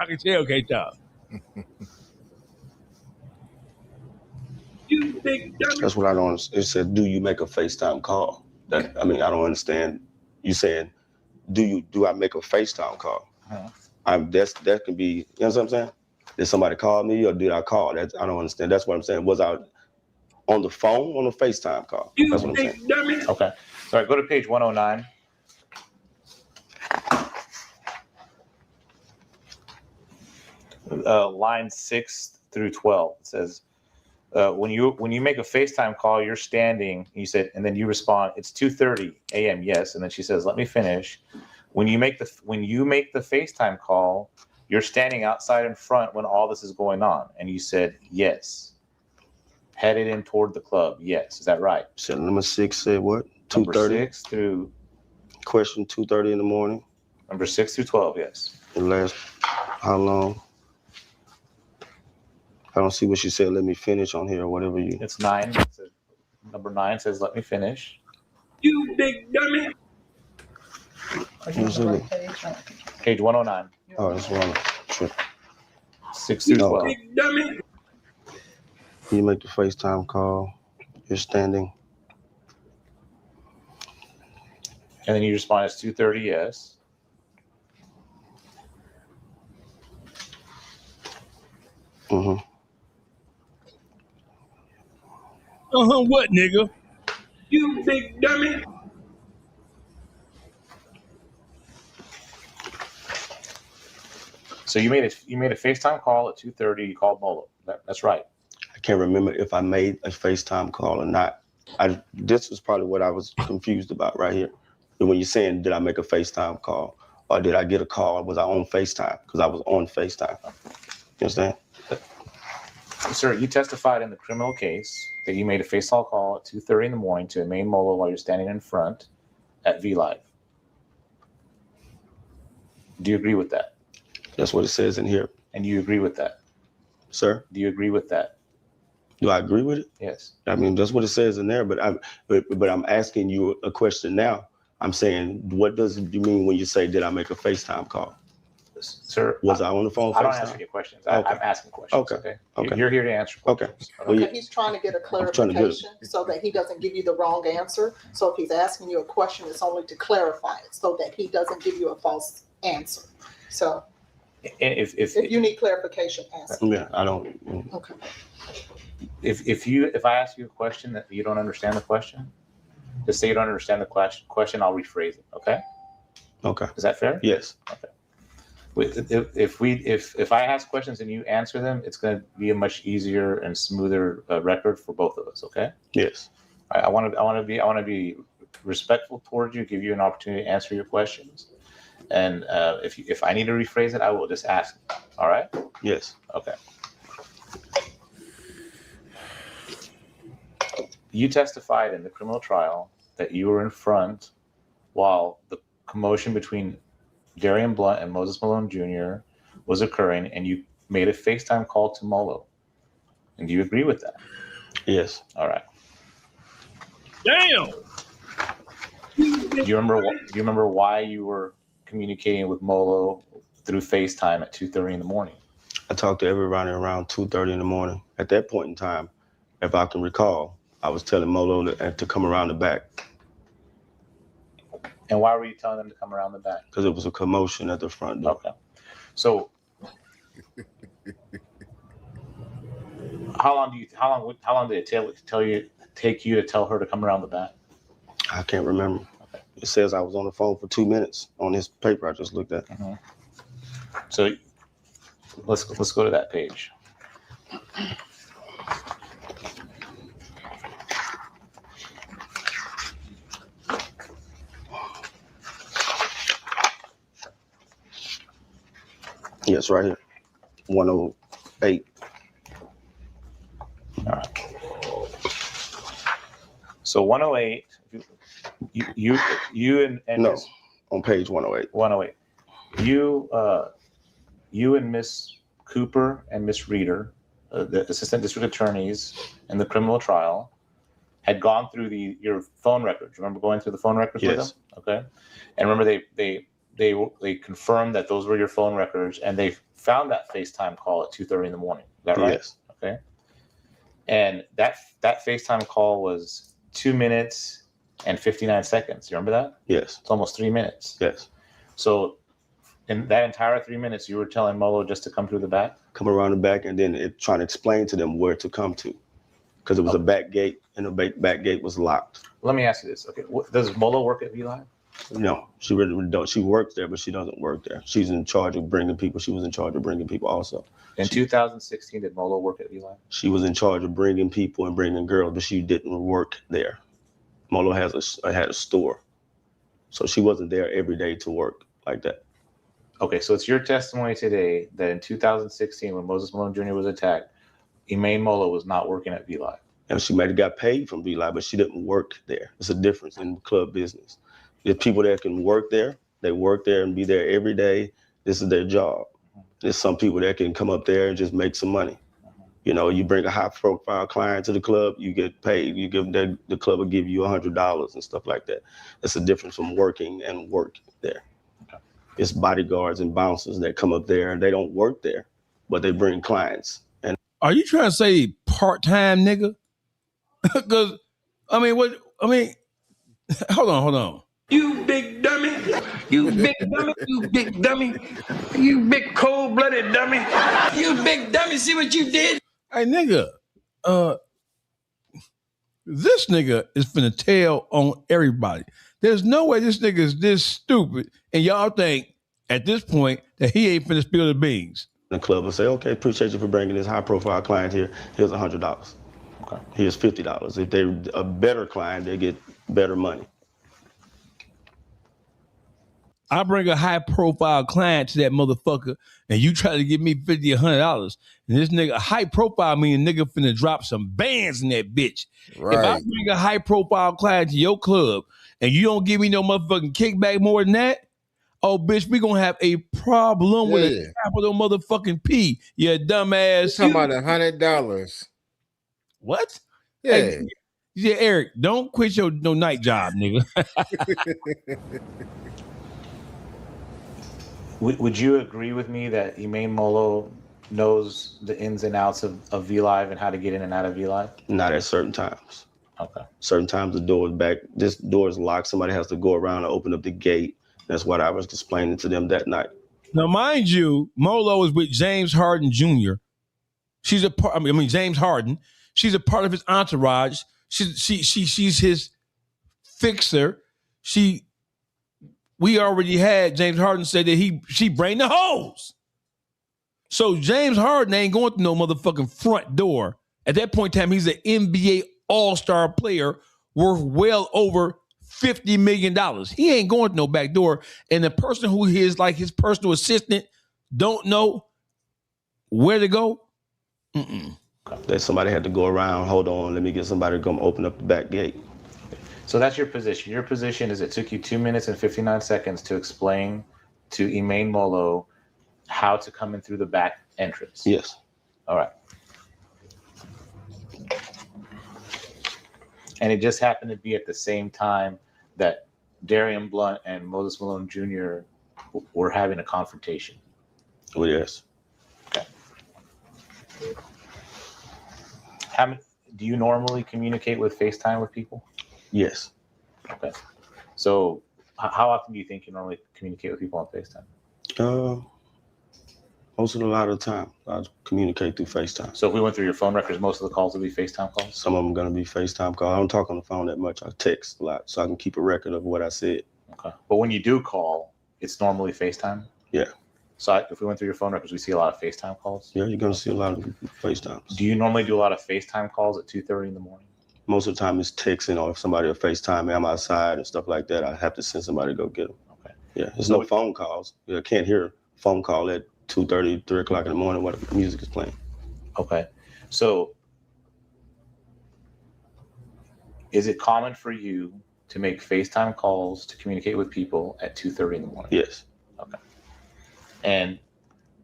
I can tell, K-Top. You big dummy. That's what I don't understand. It said, do you make a FaceTime call? I don't understand. You saying, do I make a FaceTime call? That can be, you know what I'm saying? Did somebody call me or did I call? I don't understand. That's what I'm saying. Was I on the phone on a FaceTime call? That's what I'm saying. Okay. All right, go to page 109. Line 6 through 12. It says, when you make a FaceTime call, you're standing, you said, and then you respond, it's 2:30 a.m. Yes. And then she says, let me finish. When you make the FaceTime call, you're standing outside in front when all this is going on. And you said, yes. Headed in toward the club. Yes. Is that right? So number 6 said what? 2:30? Number 6 through question 2:30 in the morning. Number 6 through 12, yes. It lasts how long? I don't see what she said. Let me finish on here or whatever you. It's 9. Number 9 says, let me finish. You big dummy. Page 109. Oh, that's wrong. Sure. 6 through 12. Big dummy. You make the FaceTime call. You're standing. And then you respond, it's 2:30, yes. Mm-hmm. What, nigga? You big dummy. So you made a FaceTime call at 2:30. You called Molo. That's right. I can't remember if I made a FaceTime call or not. This was probably what I was confused about right here. When you're saying, did I make a FaceTime call or did I get a call? Was I on FaceTime? Because I was on FaceTime. You understand? Sir, you testified in the criminal case that you made a FaceTime call at 2:30 in the morning to a main Molo while you're standing in front at VLive. Do you agree with that? That's what it says in here. And you agree with that? Sir? Do you agree with that? Do I agree with it? Yes. I mean, that's what it says in there, but I'm asking you a question now. I'm saying, what does it mean when you say, did I make a FaceTime call? Sir, was I on the phone? I don't answer your questions. I'm asking questions. Okay. You're here to answer questions. Okay. He's trying to get a clarification so that he doesn't give you the wrong answer. So if he's asking you a question, it's only to clarify it so that he doesn't give you a false answer. So if you need clarification, ask. Yeah, I don't. Okay. If I ask you a question that you don't understand the question, just say you don't understand the question. I'll rephrase it. Okay. Okay. Is that fair? Yes. Okay. If I ask questions and you answer them, it's going to be a much easier and smoother record for both of us. Okay. Yes. I want to be respectful towards you, give you an opportunity to answer your questions, and if I need to rephrase it, I will just ask. All right. Yes. Okay. You testified in the criminal trial that you were in front while the commotion between Darian Blunt and Moses Malone Jr. was occurring, and you made a FaceTime call to Molo. And do you agree with that? Yes. All right. Damn. Do you remember why you were communicating with Molo through FaceTime at 2:30 in the morning? I talked to everybody around 2:30 in the morning. At that point in time, if I can recall, I was telling Molo to come around the back. And why were you telling them to come around the back? Because it was a commotion at the front door. Okay. So how long did it take you to tell her to come around the back? I can't remember. Okay. It says I was on the phone for 2 minutes on this paper I just looked at. Mm-hmm. So let's go to that page. Yes, right here. 108. All right. So 108, you and no, Ms. on page 108. 108. You and Miss Cooper and Miss Reeder, the assistant district attorneys in the criminal trial, had gone through your phone records. Remember going through the phone records with them? Okay. And remember they confirmed that those were your phone records, and they found that FaceTime call at 2:30 in the morning. Is that right? Yes. Okay. And that FaceTime call was 2 minutes and 59 seconds. You remember that? Yes. It's almost 3 minutes. Yes. So in that entire 3 minutes, you were telling Molo just to come through the back? Come around the back, and then trying to explain to them where to come to, because it was a back gate, and the back gate was locked. Let me ask you this. Okay, does Molo work at VLive? No, she really don't. She works there, but she doesn't work there. She's in charge of bringing people. She was in charge of bringing people also. In 2016, did Molo work at VLive? She was in charge of bringing people and bringing girls, but she didn't work there. Molo had a store, so she wasn't there every day to work like that. Okay, so it's your testimony today that in 2016, when Moses Malone Jr. was attacked, Emaine Molo was not working at VLive. And she might have got paid from VLive, but she didn't work there. It's a difference in club business. There's people that can work there. They work there and be there every day. This is their job. There's some people that can come up there and just make some money. You know, you bring a high-profile client to the club, you get paid. You give the club will give you $100 and stuff like that. That's the difference from working and work there. Okay. It's bodyguards and bouncers that come up there and they don't work there, but they bring clients. And are you trying to say part-time nigga? Because hold on. You big dummy. You big dummy. You big dummy. You big cold-blooded dummy. You big dummy. See what you did? Hey, nigga. This nigga is finna tell on everybody. There's no way this nigga is this stupid, and y'all think at this point that he ain't finna spill the beans. The club will say, okay, appreciate you for bringing this high-profile client here. Here's $100. Okay. Here's $50. If they're a better client, they get better money. I bring a high-profile client to that motherfucker, and you try to give me $50 or $100, and this nigga, high-profile meaning nigga finna drop some bands in that bitch. Right. If I bring a high-profile client to your club, and you don't give me no motherfucking kickback more than that, oh, bitch, we gonna have a problem with a capital motherfucking P, you dumbass. You're talking about $100. What? Yeah. Hey, yeah, Eric, don't quit your night job, nigga. Would you agree with me that Emaine Molo knows the ins and outs of VLive and how to get in and out of VLive? Not at certain times. Okay. Certain times the door is back. This door is locked. Somebody has to go around and open up the gate. That's what I was explaining to them that night. Now, mind you, Molo is with James Harden Jr. She's a part. James Harden. She's a part of his entourage. She's his fixer. We already had James Harden say that she bring the hoes. So James Harden ain't going through no motherfucking front door. At that point in time, he's an NBA All-Star player worth well over $50 million. He ain't going to no back door. And the person who is like his personal assistant don't know where to go. That somebody had to go around, hold on, let me get somebody to come open up the back gate. So that's your position. Your position is it took you 2 minutes and 59 seconds to explain to Emaine Molo how to come in through the back entrance. Yes. All right. And it just happened to be at the same time that Darian Blunt and Moses Malone Jr. were having a confrontation. Oh, yes. Okay. Do you normally communicate with FaceTime with people? Yes. Okay. So how often do you think you normally communicate with people on FaceTime? Most of a lot of the time, I communicate through FaceTime. So if we went through your phone records, most of the calls will be FaceTime calls? Some of them are going to be FaceTime calls. I don't talk on the phone that much. I text a lot so I can keep a record of what I said. Okay. But when you do call, it's normally FaceTime? Yeah. So if we went through your phone records, we see a lot of FaceTime calls? Yeah, you're going to see a lot of FaceTimes. Do you normally do a lot of FaceTime calls at 2:30 in the morning? Most of the time it's texting, or if somebody will FaceTime me, I'm outside and stuff like that, I have to send somebody to go get them. Okay. Yeah, there's no phone calls. I can't hear a phone call at 2:30, 3 o'clock in the morning when the music is playing. Okay. So is it common for you to make FaceTime calls to communicate with people at 2:30 in the morning? Yes. Okay. And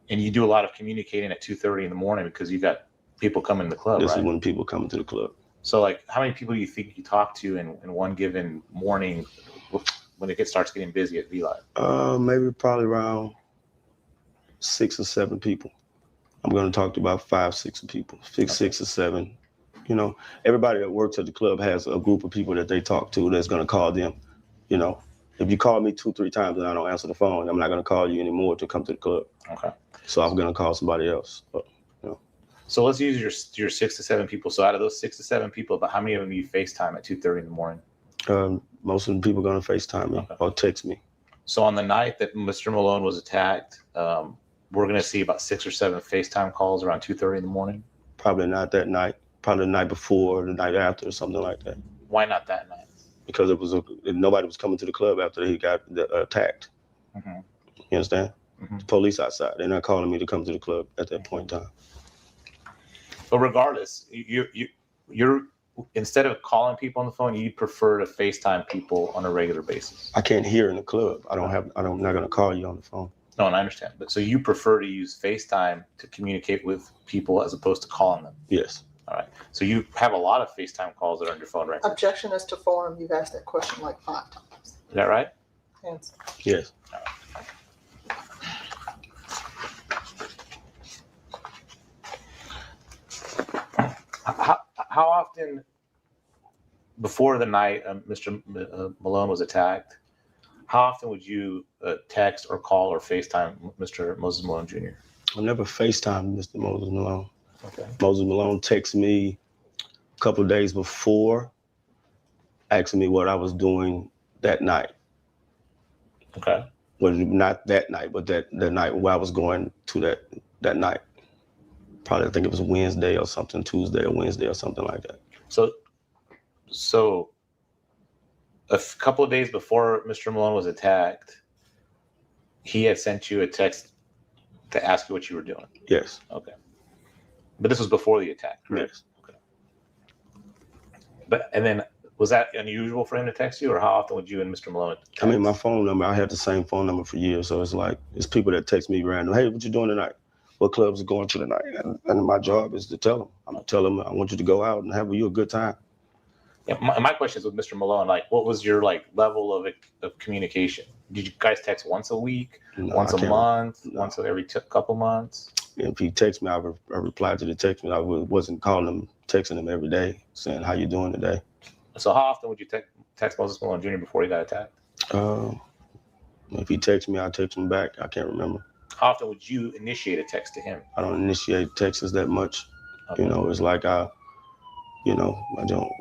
you do a lot of communicating at 2:30 in the morning because you got people coming to the club, This right? is when people come to the club. So, like, how many people do you think you talk to in one given morning when it starts getting busy at VLive? Maybe probably around 6 or 7 people. I'm going to talk to about 5, 6 people, 6 or 7. You know, everybody that works at the club has a group of people that they talk to that's going to call them. You know, if you call me 2, 3 times and I don't answer the phone, I'm not going to call you anymore to come to the club. Okay. So I'm going to call somebody else. But, you know. So let's use your 6 to 7 people. So out of those 6 to 7 people, about how many of them you FaceTime at 2:30 in the morning? Most of the people are going to FaceTime me or text me. So on the night that Mr. Malone was attacked, we're going to see about 6 or 7 FaceTime calls around 2:30 in the morning? Probably not that night. Probably the night before or the night after or something like that. Why not that night? Because nobody was coming to the club after he got attacked. Mm-hmm. You understand? Mm-hmm. The police outside. They're not calling me to come to the club at that point in time. But regardless, you're instead of calling people on the phone, you prefer to FaceTime people on a regular basis. I can't hear in the club. I'm not going to call you on the phone. No, and I understand. But so you prefer to use FaceTime to communicate with people as opposed to calling them? Yes. All right. So you have a lot of FaceTime calls that are on your phone right now. Objection as to form. You've asked that question like 5 times. Is that right? Answer. Yes. How often before the night Mr. Malone was attacked, how often would you text or call or FaceTime Mr. Moses Malone Jr.? I never FaceTimed Mr. Moses Malone. Okay. Moses Malone texted me a couple of days before, asking me what I was doing that night. Okay. Well, not that night, but the night where I was going to that night. Probably, I think it was Wednesday or something, Tuesday or Wednesday or something like that. So a couple of days before Mr. Malone was attacked, he had sent you a text to ask you what you were doing. Yes. Okay. But this was before the attack, right? Yes. Okay. And then was that unusual for him to text you, or how often would you and Mr. Malone text? I mean, my phone number, I had the same phone number for years. So it's people that text me random. Hey, what you doing tonight? What clubs are going to tonight? And my job is to tell them. I'm going to tell them I want you to go out and have you a good time. Yeah, my question is with Mr. Malone, like, what was your level of communication? Did you guys text once a week, once a month, once every couple months? If he texts me, I replied to the text. I wasn't calling him, texting him every day, saying, how you doing today? So how often would you text Moses Malone Jr. before he got attacked? If he texts me, I text him back. I can't remember. How often would you initiate a text to him? I don't initiate texts that much. Okay. You know, it's like I don't.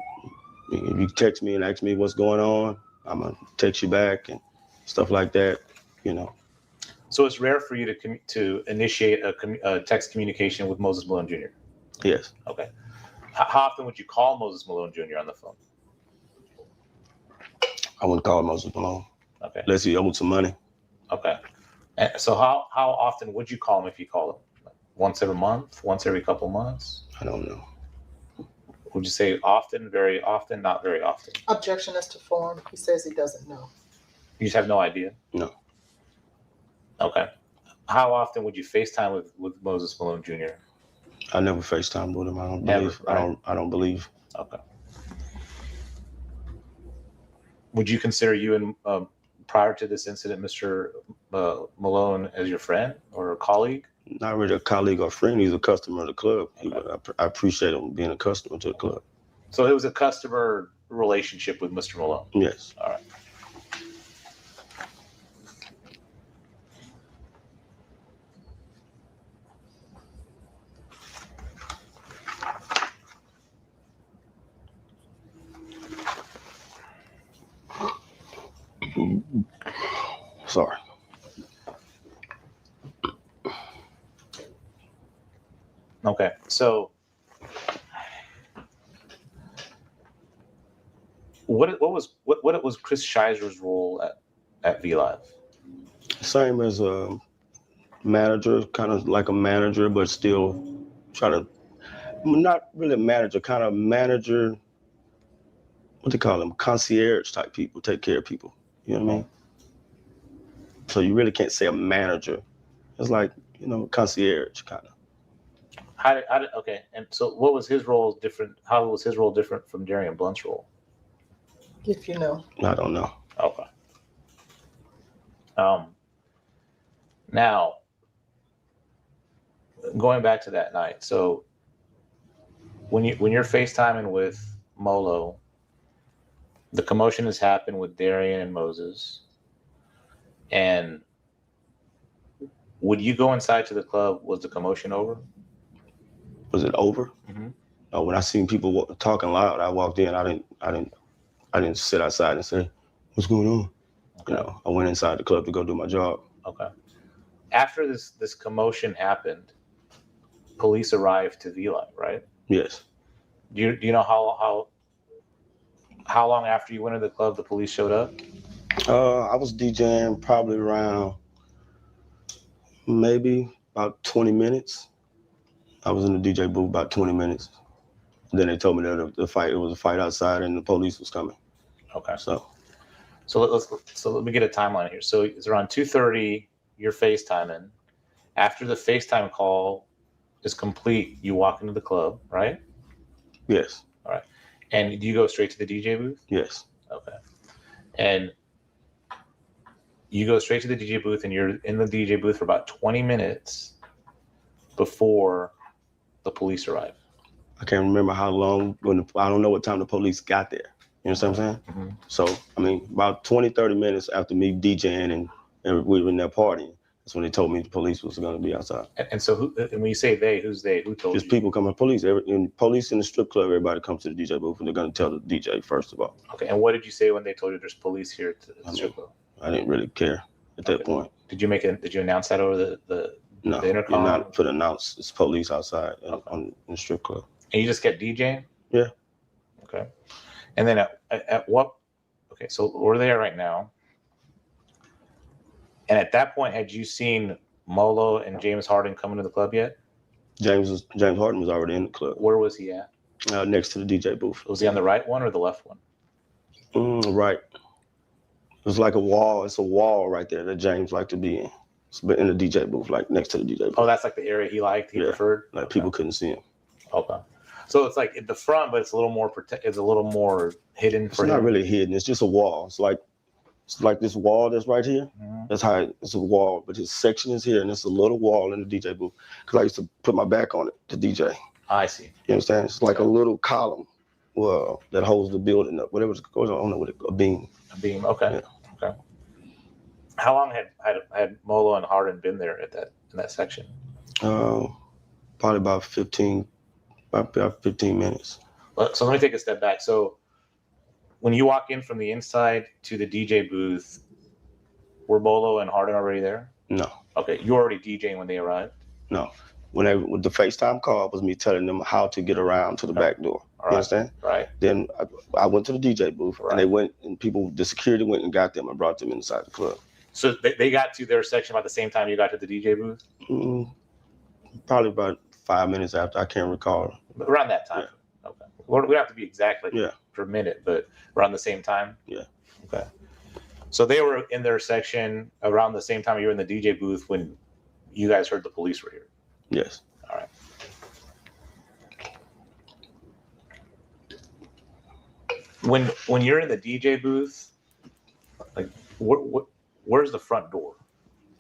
If you text me and ask me what's going on, I'm gonna text you back and stuff like that. You know. So it's rare for you to initiate a text communication with Moses Malone Jr. Yes. Okay. How often would you call Moses Malone Jr. on the phone? I wouldn't call Moses Malone. Okay. Unless he owed some money. Okay. And so how often would you call him if you call him? Once every month? Once every couple months? I don't know. Would you say often, very often, not very often? Objection as to form. He says he doesn't know. You just have no idea? No. Okay. How often would you FaceTime with Moses Malone Jr.? I never FaceTime with him. I don't believe. Right? I don't believe. Okay. Would you consider you and prior to this incident, Mr. Malone, as your friend or a colleague? Not really a colleague or friend. He's a customer of the club. Okay. I appreciate him being a customer to the club. So it was a customer relationship with Mr. Malone? Yes. All right. Sorry. Okay, so what was Chris Scheiser's role at VLive? Same as a manager, kind of like a manager, but still try to not really a manager, kind of manager. What they call them? Concierge type people, take care of people. You know what I mean? So you really can't say a manager. It's like, concierge kind of. Okay, and so what was his role different? How was his role different from Darian Blunt's role? If you know. I don't know. Okay. Now, going back to that night, so when you're FaceTiming with Molo, the commotion has happened with Darian and Moses, and would you go inside to the club? Was the commotion over? Was it over? Mm-hmm. When I seen people talking loud, I walked in. I didn't sit outside and say, "What's going on?" Okay. You know, I went inside the club to go do my job. Okay. After this commotion happened, police arrived to VLive, right? Yes. Do you know how long after you went to the club the police showed up? I was DJing probably around maybe about 20 minutes. I was in the DJ booth about 20 minutes. Then they told me that it was a fight outside and the police was coming. Okay. So let me get a timeline here. So it's around 2:30. You're FaceTiming. After the FaceTime call is complete, you walk into the club, right? Yes. All right. And do you go straight to the DJ booth? Yes. Okay. And you go straight to the DJ booth, and you're in the DJ booth for about 20 minutes before the police arrive. I can't remember how long, I don't know what time the police got there. You know what I'm saying? Mm-hmm. So, I mean, about 20, 30 minutes after me DJing and we were in there partying, that's when they told me the police was going to be outside. And so, and when you say they, who's they? Who told you? Just people coming, police. Police in the strip club, everybody comes to the DJ booth, and they're going to tell the DJ first of all. Okay, and what did you say when they told you there's police here at the strip club? I didn't really care at that point. Did you announce that over the No, intercom? you're not put announce. It's police outside in the strip club. And you just kept DJing? Yeah. Okay. And then at what? Okay, so we're there right now. And at that point, had you seen Molo and James Harden come into the club yet? James Harden was already in the club. Where was he at? Next to the DJ booth. Was he on the right one or the left one? Right. It was like a wall. It's a wall right there that James liked to be in. It's in the DJ booth, like next to the DJ booth. Oh, that's like the area he liked, he preferred? Like people couldn't see him. Okay. So it's like at the front, but it's a little more it's a little more hidden for him. It's not really hidden. It's just a wall. It's like this wall that's right here. Mm-hmm. That's how it's a wall, but his section is here, and it's a little wall in the DJ booth. Because I used to put my back on it to DJ. I see. You understand? It's like a little column, that holds the building up. Whatever goes on, I don't know what a beam. A beam. Okay. Yeah. Okay. How long had Molo and Harden been there in that section? Probably about 15 minutes. So let me take a step back. So when you walk in from the inside to the DJ booth, were Molo and Harden already there? No. Okay, you were already DJing when they arrived? No. With the FaceTime call was me telling them how to get around to the back door. You understand? Right. Then I went to the DJ booth, and they went, and the security went and got them and brought them inside the club. So they got to their section about the same time you got to the DJ booth? Probably about 5 minutes after. I can't recall. Around that time? Yeah. Okay. We don't have to be exactly per minute, but around the same time? Yeah. Okay. So they were in their section around the same time you were in the DJ booth when you guys heard the police were here? Yes. All right. When you're in the DJ booth, like where's the front door?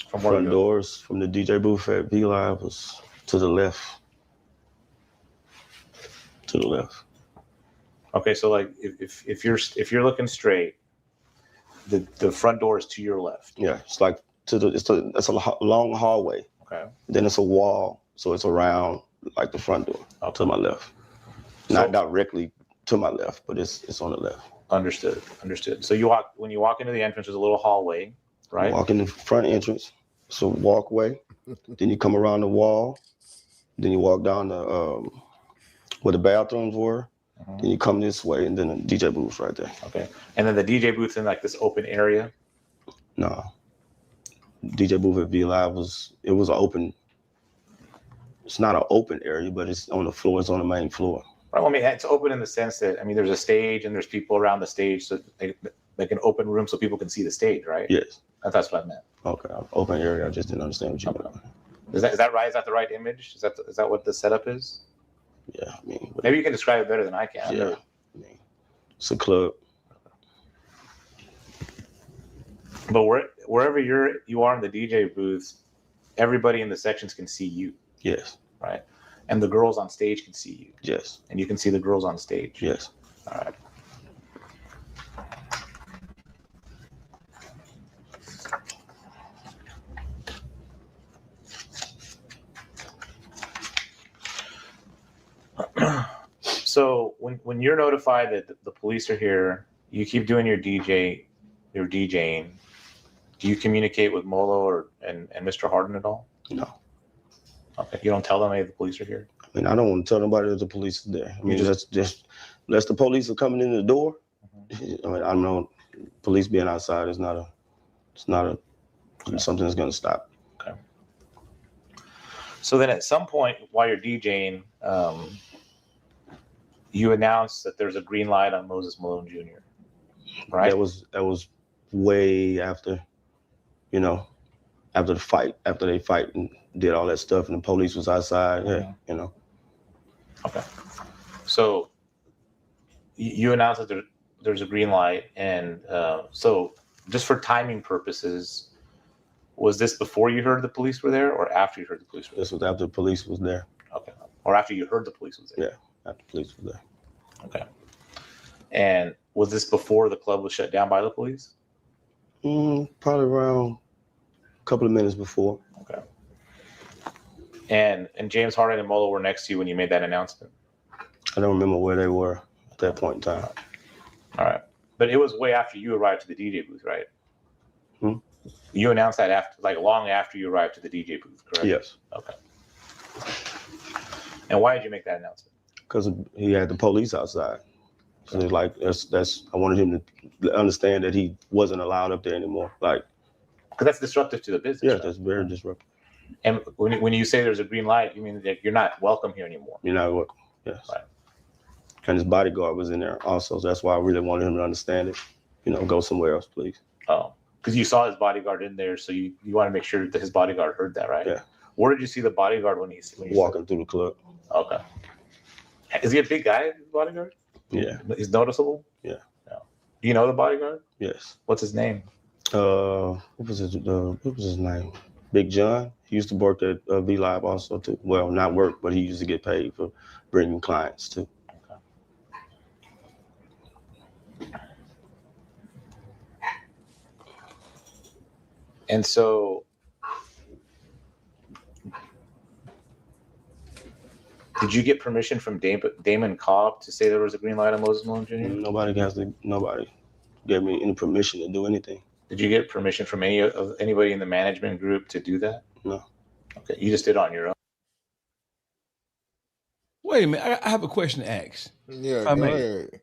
Front doors from the DJ booth at VLive was to the left. To the left. Okay, so like if you're looking straight, the front door is to your left. Yeah, it's like it's a long hallway. Okay. Then it's a wall, so it's around like the front door to my left. Not directly to my left, but it's on the left. Understood. So when you walk into the entrance, there's a little hallway, right? Walk in the front entrance. It's a walkway. Then you come around the wall. Then you walk down the where the bathrooms were. Then you come this way, and then the DJ booth's right there. Okay. And then the DJ booth's in like this open area? No. DJ booth at VLive was open. It's not an open area, but it's on the floor. It's on the main floor. Right. Well, I mean, it's open in the sense that there's a stage and there's people around the stage, so like an open room so people can see the stage, right? Yes. That's what I meant. Okay. Open area. I just didn't understand what you meant. Is that right? Is that the right image? Is that what the setup is? Yeah. I mean, maybe you can describe it better than I can. Yeah. I mean, it's a club. But wherever you are in the DJ booth, everybody in the sections can see you. Yes. Right. And the girls on stage can see you. Yes. And you can see the girls on stage. Yes. All right. So when you're notified that the police are here, you keep doing your DJing. Do you communicate with Molo and Mr. Harden at all? No. Okay. You don't tell them, hey, the police are here? I mean, I don't want to tell nobody that the police is there. I mean, just unless the police are coming in the door. I mean, I know police being outside is not something that's going to stop. Okay. So then at some point while you're DJing, you announced that there's a green light on Moses Malone Jr. Right? That was way after, after the fight, after they fight and did all that stuff, and the police was outside. Yeah, Okay. So you announced that there's a green light, and so just for timing purposes, was this before you heard the police were there, or after you heard the police were there? This was after the police was there. Okay. Or after you heard the police was there? Yeah, after the police was there. Okay. And was this before the club was shut down by the police? Probably around a couple of minutes before. Okay. And James Harden and Molo were next to you when you made that announcement? I don't remember where they were at that point in time. All right. But it was way after you arrived to the DJ booth, right? You announced that after, long after you arrived to the DJ booth, correct? Yes. Okay. And why did you make that announcement? Because he had the police outside. So that's I wanted him to understand that he wasn't allowed up there anymore. Because that's disruptive to the business. Yeah, right? That's very disruptive. And when you say there's a green light, you mean that you're not welcome here anymore? You're not welcome. Yes. Right. And his bodyguard was in there also. So that's why I really wanted him to understand it. Go somewhere else, please. Oh, because you saw his bodyguard in there, so you want to make sure that his bodyguard heard that, right? Yeah. Where did you see the bodyguard when he's walking through the club? Okay. Is he a big guy, the bodyguard? Yeah. He's noticeable? Yeah. Do you know the bodyguard? Yes. What's his name? What was his name? Big John. He used to work at VLive also too. Well, not work, but he used to get paid for bringing clients too. And so, did you get permission from Damon Cobb to say there was a green light on Moses Malone Jr.? Nobody gave me any permission to do anything. Did you get permission from anybody in the management group to do that? No. Okay, you just did it on your own. Wait a minute, I have a question to ask. Yeah, go ahead.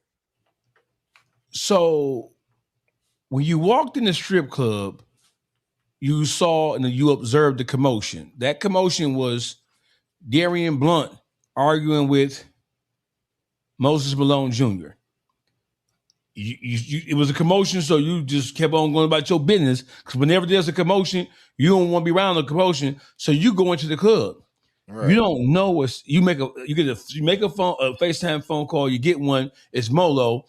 So, when you walked in the strip club, you saw and you observed the commotion. That commotion was Darian Blunt arguing with Moses Malone Jr. It was a commotion, so you just kept on going about your business. Because whenever there's a commotion, you don't want to be around the commotion, so you go into the club. Right. You don't know what you make a FaceTime phone call. You get one. It's Molo,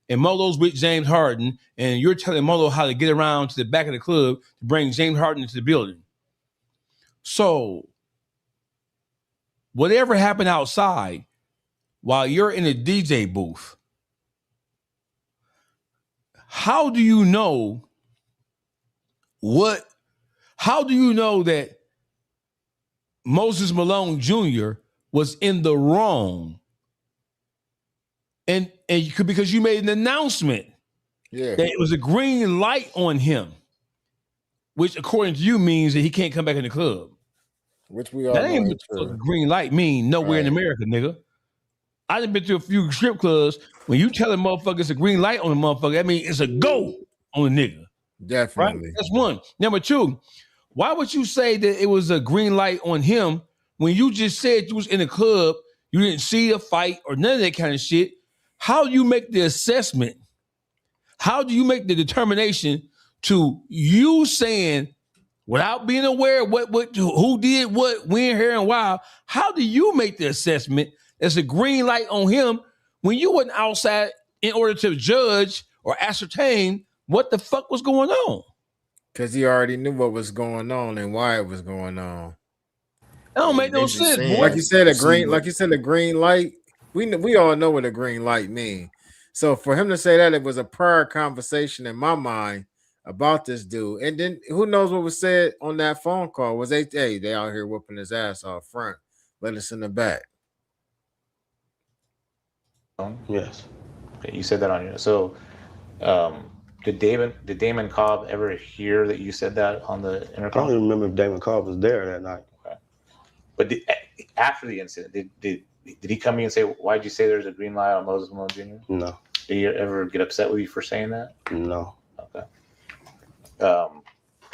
and Molo's with James Harden, and you're telling Molo how to get around to the back of the club to bring James Harden into the building. So, whatever happened outside while you're in a DJ booth, how do you know that Moses Malone Jr. was in the wrong? And because you made an announcement that it was a green light on him, which according to you means that he can't come back in the club. Which we all that ain't know. what green light mean nowhere in America, nigga. I done been to a few strip clubs. When you telling motherfuckers it's a green light on the motherfucker, that means it's a go on the nigga. Definitely. Right? That's one. Number two, why would you say that it was a green light on him when you just said you was in a club, you didn't see a fight or none of that kind of shit? How do you make the assessment? How do you make the determination to you saying, without being aware of who did what, when, here, and why, how do you make the assessment there's a green light on him when you wasn't outside in order to judge or ascertain what the fuck was going on? Because he already knew what was going on and why it was going on. That don't make no sense, boy. Like you said, the green light. We all know what a green light means. So for him to say that it was a prior conversation in my mind about this dude, and then who knows what was said on that phone call? Was they out here whooping his ass off front, let us in the back. Yes. Okay, you said that on your so. Did Damon Cobb ever hear that you said that on the intercom? I don't even remember if Damon Cobb was there that night. Okay. But after the incident, did he come to you and say, "Why'd you say there's a green light on Moses Malone Jr.?" No. Did he ever get upset with you for saying that? No. Okay.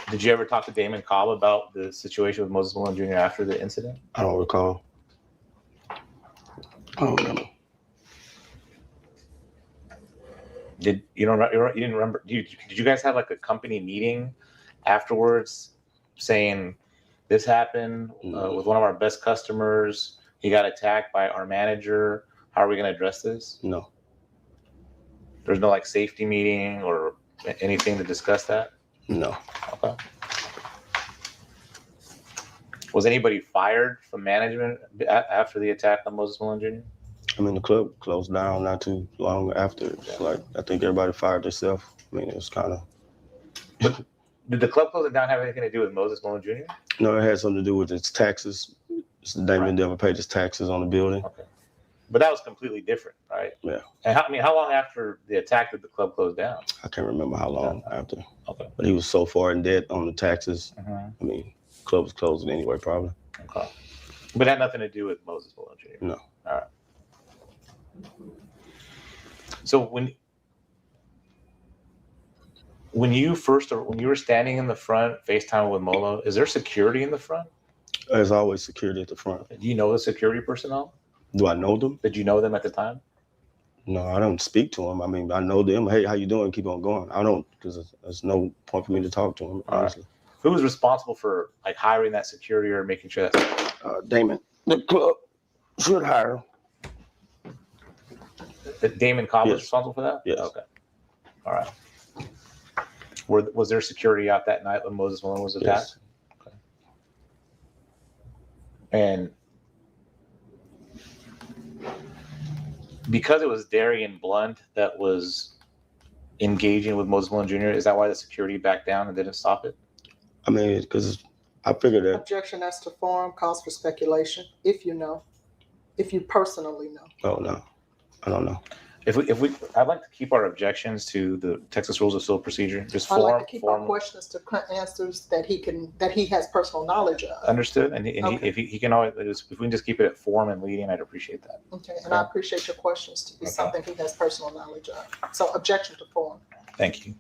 Did you ever talk to Damon Cobb about the situation with Moses Malone Jr. after the incident? I don't recall. I don't remember. You didn't remember? Did you guys have like a company meeting afterwards saying this happened with one of our best customers? He got attacked by our manager. How are we going to address this? No. There's no like safety meeting or anything to discuss that? No. Okay. Was anybody fired from management after the attack on Moses Malone Jr.? I mean, the club closed down not too long after. It's like, I think everybody fired themselves. I mean, it was kind of. Did the club closing down have anything to do with Moses Malone Jr.? No, it had something to do with its taxes. Damon never paid his taxes on the building. Okay. But that was completely different, right? Yeah. And how long after the attack did the club close down? I can't remember how long after. Okay. But he was so far in debt on the taxes. I mean, club was closing anyway, probably. Okay. But it had nothing to do with Moses Malone Jr.? No. All right. So when you were standing in the front, FaceTime with Molo, is there security in the front? There's always security at the front. Do you know the security personnel? Do I know them? Did you know them at the time? No, I don't speak to them. I mean, I know them. Hey, how you doing? Keep on going. I don't, because there's no point for me to talk to them, honestly. Right. Who was responsible for like hiring that security or making sure that's Damon. The club should hire him. Damon Cobb was responsible for that? Yes. Okay. All right. Was there security out that night when Moses Malone was attacked? Yes. Okay. And because it was Darian Blunt that was engaging with Moses Malone Jr., is that why the security backed down and didn't stop it? I mean, because I figured that. Objection as to form calls for speculation. If you know, if you personally know. Oh no, I don't know. I'd like to keep our objections to the Texas Rules of Civil Procedure. Just I'd like to keep our questions to answers that he has personal knowledge of. Understood, and Okay. if he can always, if we can just keep it at form and leading, I'd appreciate that. Okay, and I appreciate your questions to be something he has personal knowledge of. So objection to form. Thank you.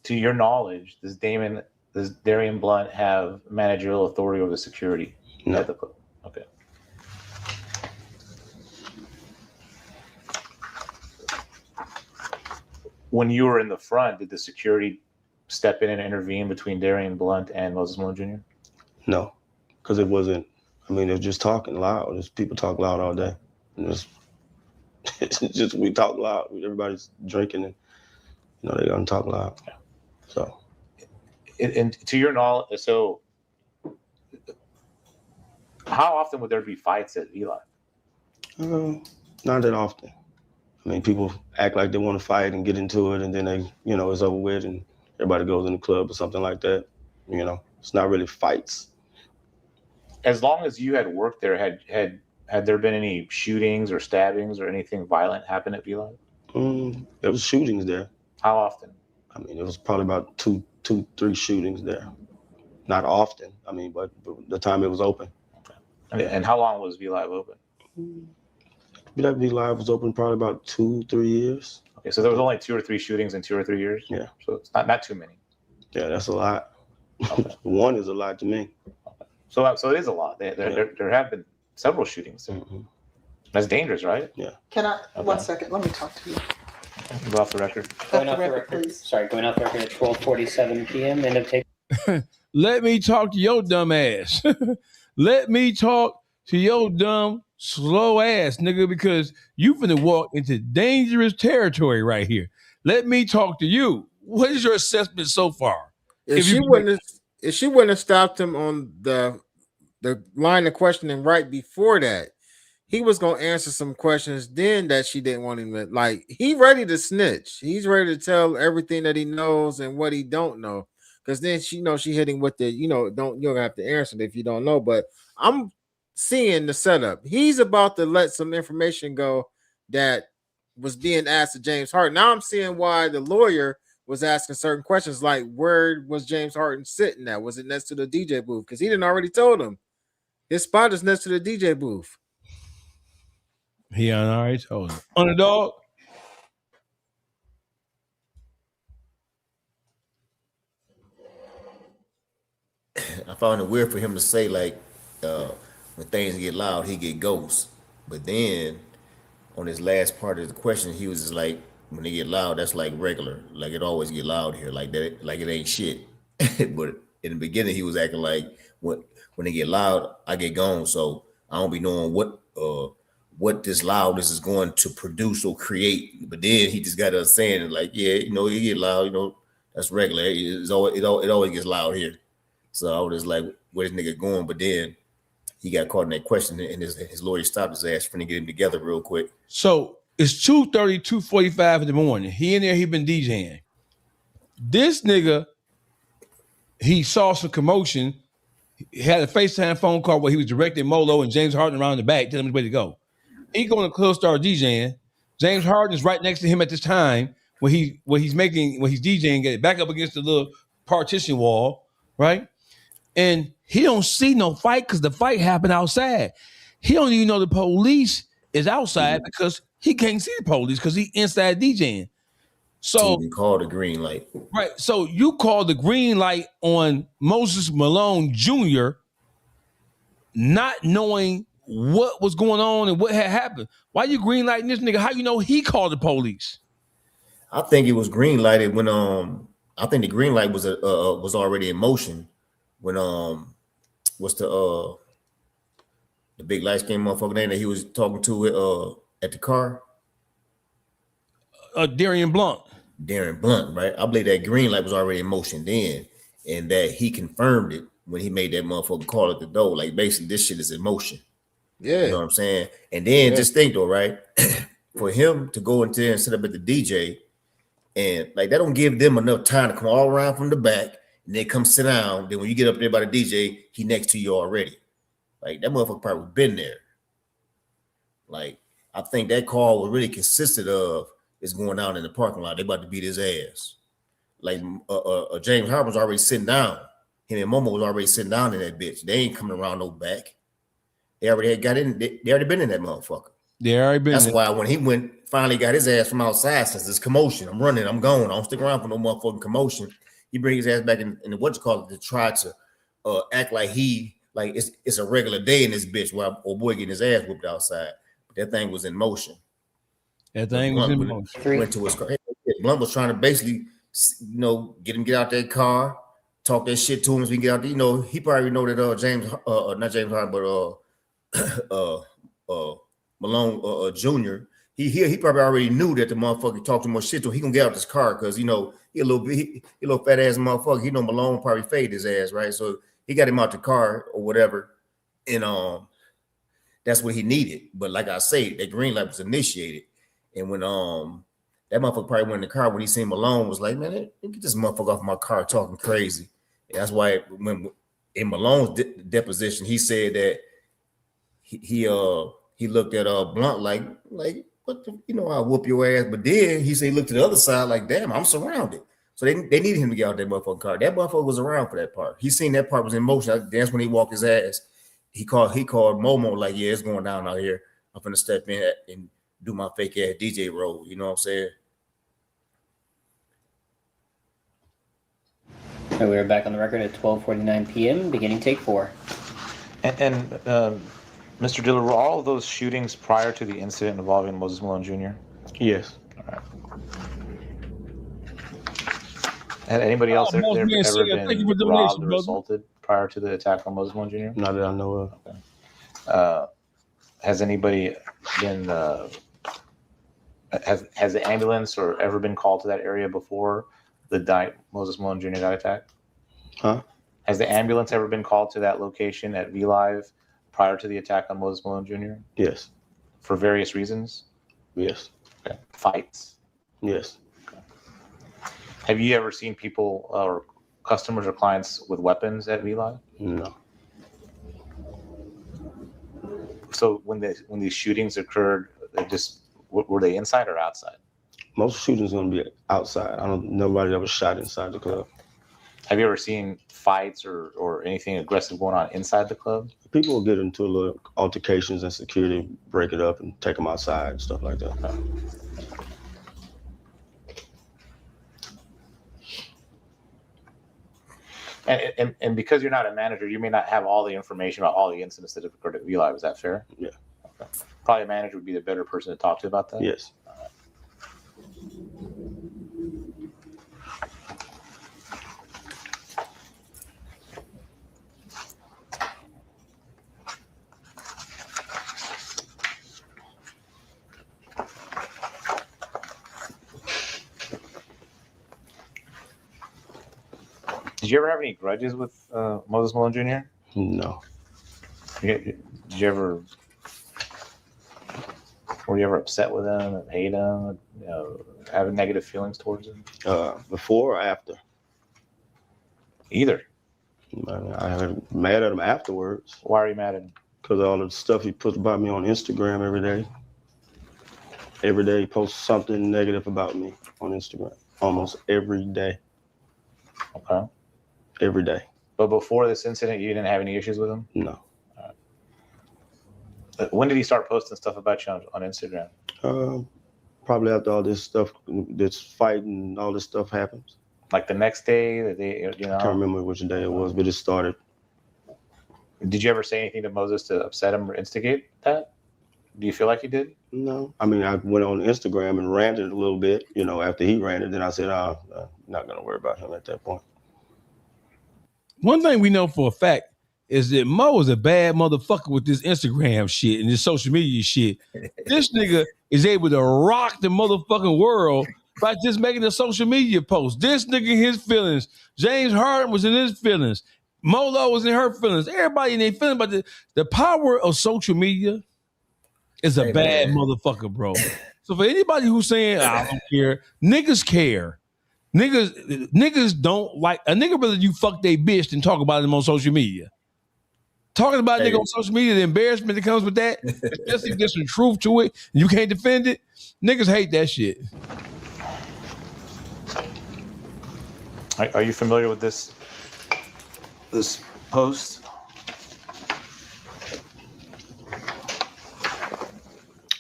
To your knowledge, does Darian Blunt have managerial authority over the security? No. Okay. When you were in the front, did the security step in and intervene between Darian Blunt and Moses Malone Jr.? No, because it wasn't. I mean, they're just talking loud. There's people talk loud all day. And it's just we talk loud. Everybody's drinking and they're gonna talk loud. Yeah. So, and to your knowledge, so how often would there be fights at VLive? Not that often. I mean, people act like they want to fight and get into it, and then they, it's over with, and everybody goes in the club or something like that. It's not really fights. As long as you had worked there, had there been any shootings or stabbings or anything violent happen at VLive? There was shootings there. How often? I mean, it was probably about two, 3 shootings there. Not often. I mean, but the time it was open. Okay. And how long was VLive open? VLive was open probably about 2-3 years. Okay, so there was only 2 or 3 shootings in 2 or 3 years? Yeah. So it's not too many. Yeah, that's a lot. Okay. 1 is a lot to me. Okay. So it is a lot. There have been several shootings. Mm-hmm. That's dangerous, right? Yeah. Can I, 1 second, let me talk to you. Go off the record. Going off the record. Sorry, going off the record at 12:47 p.m. End of tape. Let me talk to your dumb ass. Let me talk to your dumb slow ass nigga, because you finna walk into dangerous territory right here. Let me talk to you. What is your assessment so far? If she wouldn't have stopped him on the line of questioning right before that, he was gonna answer some questions then that she didn't want him to. Like, he ready to snitch. He's ready to tell everything that he knows and what he don't know. Because then she hit him with the, you don't have to answer it if you don't know. But I'm seeing the setup. He's about to let some information go that was being asked to James Harden. Now I'm seeing why the lawyer was asking certain questions, like where was James Harden sitting at? Was it next to the DJ booth? Because he didn't already told him his spot is next to the DJ booth. He already told him. Underdog. I found it weird for him to say, like, when things get loud, he get ghosts. But then on his last part of the question, he was just like, when they get loud, that's like regular. Like, it always get loud here, like that, like it ain't shit. But in the beginning, he was acting like when they get loud, I get gone. So I don't be knowing what this loudness is going to produce or create. But then he just got us saying it like, yeah, it get loud, that's regular. It always gets loud here. So I was just like, where's nigga going? But then he got caught in that question, and his lawyer stopped his ass trying to get him together real quick. So it's 2:30, 2:45 in the morning. He in there, he been DJing. This nigga, he saw some commotion. He had a FaceTime phone call where he was directing Molo and James Harden around the back, telling him which way to go. He going to club start DJing. James Harden is right next to him at this time when he's DJing, get it back up against the little partition wall, right? And he don't see no fight because the fight happened outside. He don't even know the police is outside because he can't see the police because he inside DJing. So we called the green light. Right. So you called the green light on Moses Malone Jr., not knowing what was going on and what had happened. Why you green lighting this nigga? How you know he called the police? I think it was green lighted when I think the green light was already in motion when what's the big light skinned motherfucker name that he was talking to at the car? Darren Blunt. Darren Blunt, right? I believe that green light was already in motion then, and that he confirmed it when he made that motherfucker call at the door. Like, basically, this shit is in motion. Yeah. You know what I'm saying? And then just think though, right? For him to go into there and sit up at the DJ, and like that don't give them enough time to come all around from the back and then come sit down. Then when you get up there by the DJ, he next to you already. Like, that motherfucker probably been there. Like, I think that call was really consisted of is going down in the parking lot. They about to beat his ass. Like, James Harden was already sitting down. Him and Momo was already sitting down in that bitch. They ain't coming around no back. They already had got in. They already been in that motherfucker. They already been. That's why when he finally got his ass from outside, since this commotion, I'm running, I'm going. I don't stick around for no motherfucking commotion. He bring his ass back in what you call it, to try to act like it's a regular day in this bitch while old boy getting his ass whooped outside. But that thing was in motion. That thing was in motion. Went to his car. Blunt was trying to basically, get him get out that car, talk that shit to him as we get out there. He probably know that not James Harden, but Malone Jr. He probably already knew that the motherfucker talked too much shit to him. He gonna get out this car because he a little fat ass motherfucker. He know Malone probably fade his ass, right? So he got him out the car or whatever, and that's what he needed. But like I say, that green light was initiated. And when that motherfucker probably went in the car when he seen Malone, was like, man, get this motherfucker off my car talking crazy. And that's why when in Malone's deposition, he said that he looked at Blunt like what the, I'll whoop your ass. But then he said he looked to the other side like, damn, I'm surrounded. So they needed him to get out that motherfucking car. That motherfucker was around for that part. He seen that part was in motion. That's when he walked his ass. He called Momo like, yeah, it's going down out here. I'm finna step in and do my fake ass DJ role. You know what I'm saying? And we are back on the record at 12:49 p.m. beginning take 4. And Mr. Dillard, were all of those shootings prior to the incident involving Moses Malone Jr.? Yes. All right. Had anybody else ever been robbed or assaulted prior to the attack on Moses Malone Jr.? Not that I know of. Okay. Has anybody been has the ambulance or ever been called to that area before the night Moses Malone Jr. got attacked? Huh? Has the ambulance ever been called to that location at VLive prior to the attack on Moses Malone Jr.? Yes. For various reasons? Yes. Okay. Fights? Yes. Okay. Have you ever seen people or customers or clients with weapons at VLive? No. So when these shootings occurred, were they inside or outside? Most shootings gonna be outside. Nobody ever shot inside the club. Have you ever seen fights or anything aggressive going on inside the club? People will get into little altercations and security break it up and take them outside and stuff like that. And because you're not a manager, you may not have all the information about all the incidents that have occurred at VLive. Is that fair? Yeah. Okay. Probably a manager would be the better person to talk to about that. Yes. Did you ever have any grudges with Moses Malone Jr.? No. Did you ever? Were you ever upset with him and hate him? Having negative feelings towards him? Before or after? Either. I was mad at him afterwards. Why are you mad at him? Because all the stuff he puts about me on Instagram every day. Every day he posts something negative about me on Instagram. Almost every day. Okay. Every day. But before this incident, you didn't have any issues with him? No. When did he start posting stuff about you on Instagram? Probably after all this stuff, this fight and all this stuff happens. Like the next day that they, I can't remember which day it was, but it started. Did you ever say anything to Moses to upset him or instigate that? Do you feel like you did? No. I mean, I went on Instagram and ranted a little bit, after he ranted, then I said, I'm not going to worry about him at that point. One thing we know for a fact is that Mo is a bad motherfucker with this Instagram shit and this social media shit. This nigga is able to rock the motherfucking world by just making a social media post. This nigga in his feelings. James Harden was in his feelings. Molo was in her feelings. Everybody in their feelings. But the power of social media is a bad motherfucker, bro. So for anybody who's saying, I don't care, niggas care. Niggas don't like a nigga rather you fuck they bitch than talk about them on social media. Talking about nigga on social media, the embarrassment that comes with that, especially if there's some truth to it, and you can't defend it. Niggas hate that shit. Are you familiar with this post?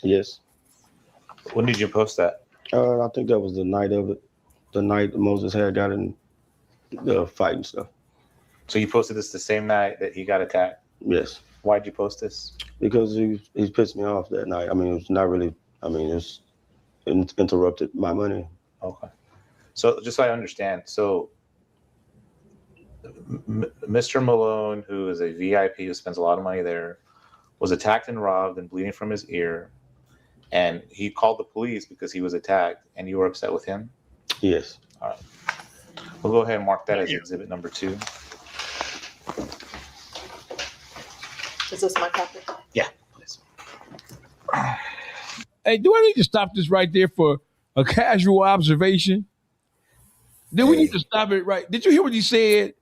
Yes. When did you post that? I think that was the night of it. The night Moses had got in the fight and stuff. So you posted this the same night that he got attacked? Yes. Why'd you post this? Because he pissed me off that night. I mean, it's not really, it's interrupted my money. Okay. So just so I understand, so Mr. Malone, who is a VIP who spends a lot of money there, was attacked and robbed and bleeding from his ear. And he called the police because he was attacked and you were upset with him? Yes. All right. We'll go ahead and mark that as exhibit number 2. Is this my copy? Yeah, please. Hey, do I need to stop this right there for a casual observation? Then we need to stop it right. Did you hear what he said,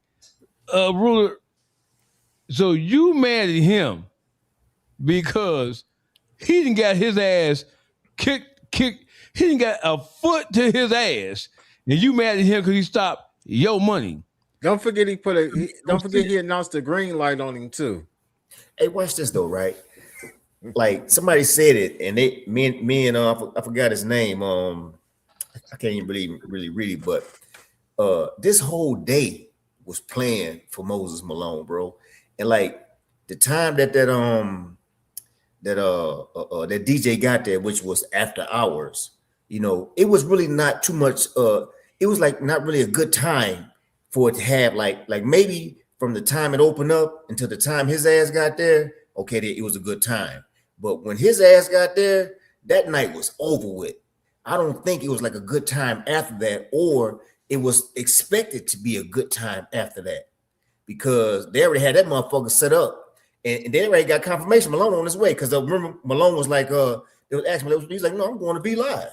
Ruler? So you mad at him because he didn't got his ass kicked. He didn't got a foot to his ass, and you mad at him because he stopped your money. Don't forget he announced the green light on him too. Hey, watch this though, right? Like somebody said it, and me and I forgot his name. I can't even really read it, but this whole day was planned for Moses Malone, bro. And like the time that DJ got there, which was after hours, it was really not too much. It was like not really a good time for it to have like maybe from the time it opened up until the time his ass got there. Okay, it was a good time. But when his ass got there, that night was over with. I don't think it was like a good time after that, or it was expected to be a good time after that, because they already had that motherfucker set up, and they already got confirmation Malone on his way. Because I remember Malone was like, they was asking me, he's like, no, I'm going to VLive.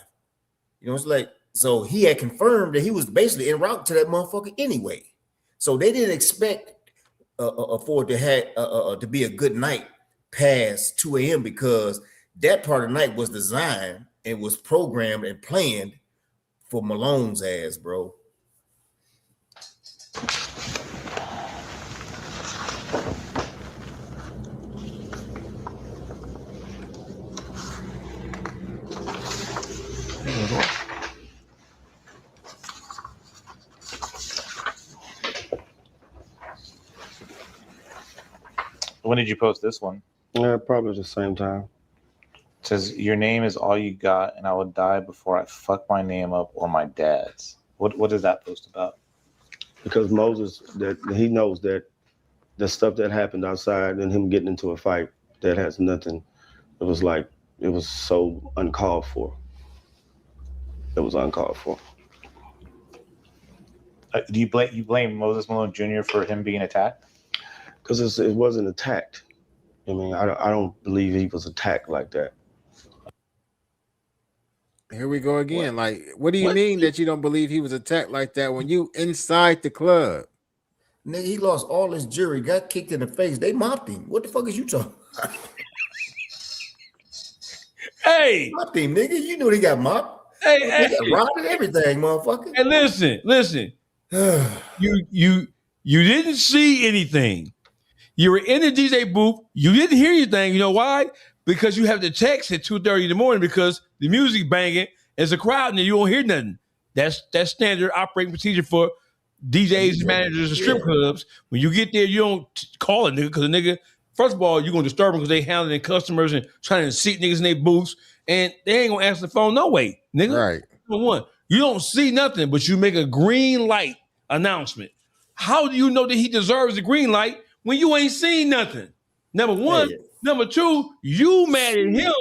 You know, it's like, so he had confirmed that he was basically en route to that motherfucker anyway. So they didn't expect for it to have to be a good night past 2 a.m. because that part of the night was designed and was programmed and planned for Malone's ass, bro. When did you post this one? Yeah, probably the same time. It says, your name is all you got, and I will die before I fuck my name up or my dad's. What is that post about? Because Moses, that he knows that the stuff that happened outside and him getting into a fight, that has nothing. It was like, it was so uncalled for. It was uncalled for. Do you blame Moses Malone Jr. for him being attacked? Because it wasn't attacked. I mean, I don't believe he was attacked like that. Here we go again. Like, what do you mean that you don't believe he was attacked like that when you inside the club? Nigga, he lost all his jewelry, got kicked in the face. They mopped him. What the fuck is you talking about? Hey, mopped him, nigga. You knew they got mopped. Hey, they got robbed and everything, motherfucker. Hey, listen. you didn't see anything. You were in the DJ booth. You didn't hear anything. You know why? Because you have the text at 2:30 in the morning because the music banging. There's a crowd and you don't hear nothing. That's standard operating procedure for DJs, managers, and strip clubs. When you get there, you don't call a nigga because a nigga, first of all, you're going to disturb them because they handling customers and trying to seat niggas in their booths. And they ain't going to answer the phone no way, nigga. Right. Number one, you don't see nothing, but you make a green light announcement. How do you know that he deserves the green light when you ain't seen nothing? Number one. Yeah. Number two, you mad at him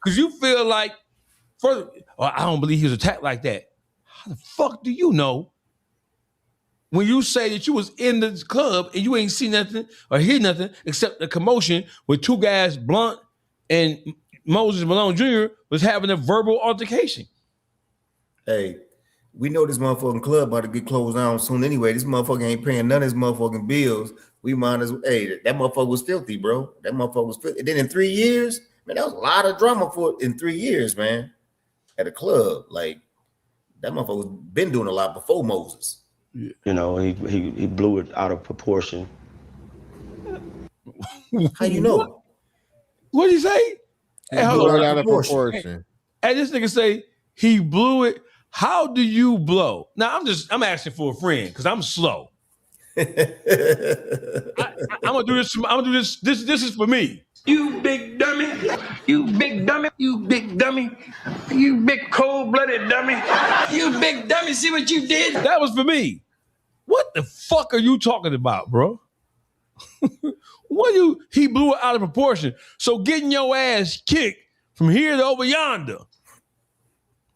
because you feel like, first, I don't believe he was attacked like that. How the fuck do you know when you say that you was in the club and you ain't seen nothing or hear nothing except the commotion with two guys, Blunt and Moses Malone Jr. was having a verbal altercation? Hey, we know this motherfucking club about to get closed down soon anyway. This motherfucker ain't paying none of his motherfucking bills. We mind as hey, that motherfucker was filthy, bro. That motherfucker was filthy. And then in 3 years, man, that was a lot of drama for in 3 years, man. At a club, like that motherfucker was been doing a lot before Moses. You know, he blew it out of proportion. How you know? What did he say? He blew it out of proportion. And this nigga say he blew it. How do you blow? Now I'm asking for a friend because I'm slow. I'm gonna do this. I'm gonna do this. This is for me. You big dummy. You big dummy. You big dummy. You big cold-blooded dummy. You big dummy. See what you did? That was for me. What the fuck are you talking about, bro? He blew it out of proportion. So getting your ass kicked from here to over yonder,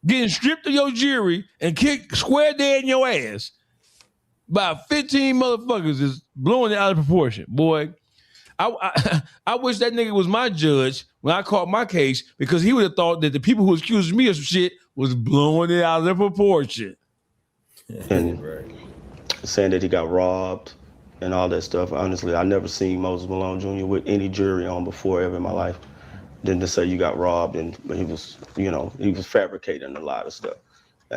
getting stripped of your jewelry and kicked square dead in your ass by 15 motherfuckers is blowing it out of proportion, boy. I wish that nigga was my judge when I caught my case because he would have thought that the people who accused me of some shit was blowing it out of proportion. And saying that he got robbed and all that stuff. Honestly, I never seen Moses Malone Jr. with any jewelry on before ever in my life. Then to say you got robbed and he was, you know, he was fabricating a lot of stuff.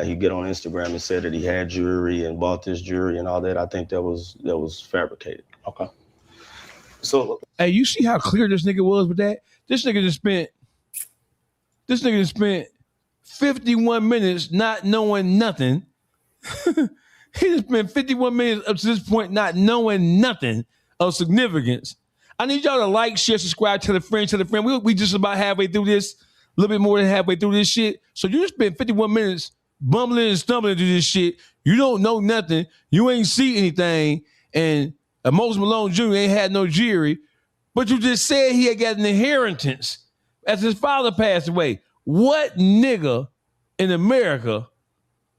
He'd get on Instagram and said that he had jewelry and bought this jewelry and all that. I think that was fabricated. Okay. So, hey, you see how clear this nigga was with that? This nigga just spent 51 minutes not knowing nothing. He just spent 51 minutes up to this point not knowing nothing of significance. I need y'all to like, share, subscribe, tell a friend, We just about halfway through this, a little bit more than halfway through this shit. So you just spent 51 minutes bumbling and stumbling through this shit. You don't know nothing. You ain't see anything. And Moses Malone Jr. ain't had no jewelry. But you just said he had got an inheritance as his father passed away. What nigga in America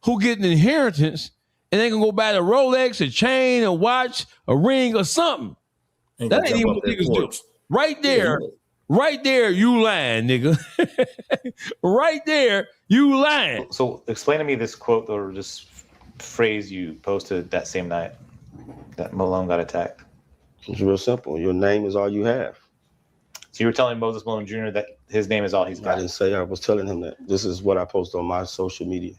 who get an inheritance and they can go buy a Rolex, a chain, a watch, a ring, or something? That ain't even what niggas do. Right there, you lying, nigga. Right there, you lying. So explain to me this quote or this phrase you posted that same night that Malone got attacked. It's real simple. Your name is all you have. So you were telling Moses Malone Jr. that his name is all he's got. I didn't say I was telling him that. This is what I post on my social media.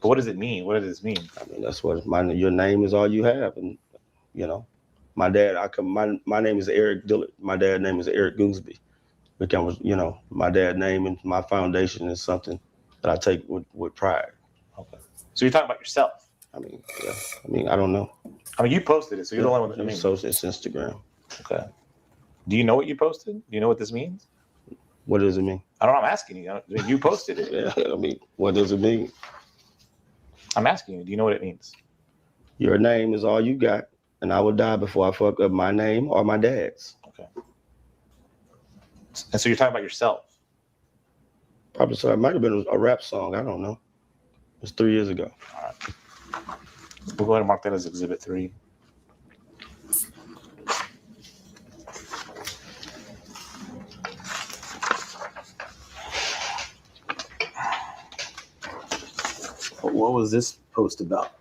But what does it mean? What does this mean? I mean, that's what your name is all you have. And, my dad, my name is Eric Dillard. My dad's name is Eric Gooseby. Because, my dad's name and my foundation is something that I take with pride. Okay. So you're talking about yourself? I mean, yeah. I mean, I don't know. I mean, you posted it, so you're the one with the name. So it's Instagram. Okay. Do you know what you posted? Do you know what this means? What does it mean? I don't know. I'm asking you. You posted it. Yeah, I mean, what does it mean? I'm asking you. Do you know what it means? Your name is all you got, and I will die before I fuck up my name or my dad's. Okay. And so you're talking about yourself? Probably so. It might have been a rap song. I don't know. It was 3 years ago. All right. We'll go ahead and mark that as Exhibit 3. What was this post about?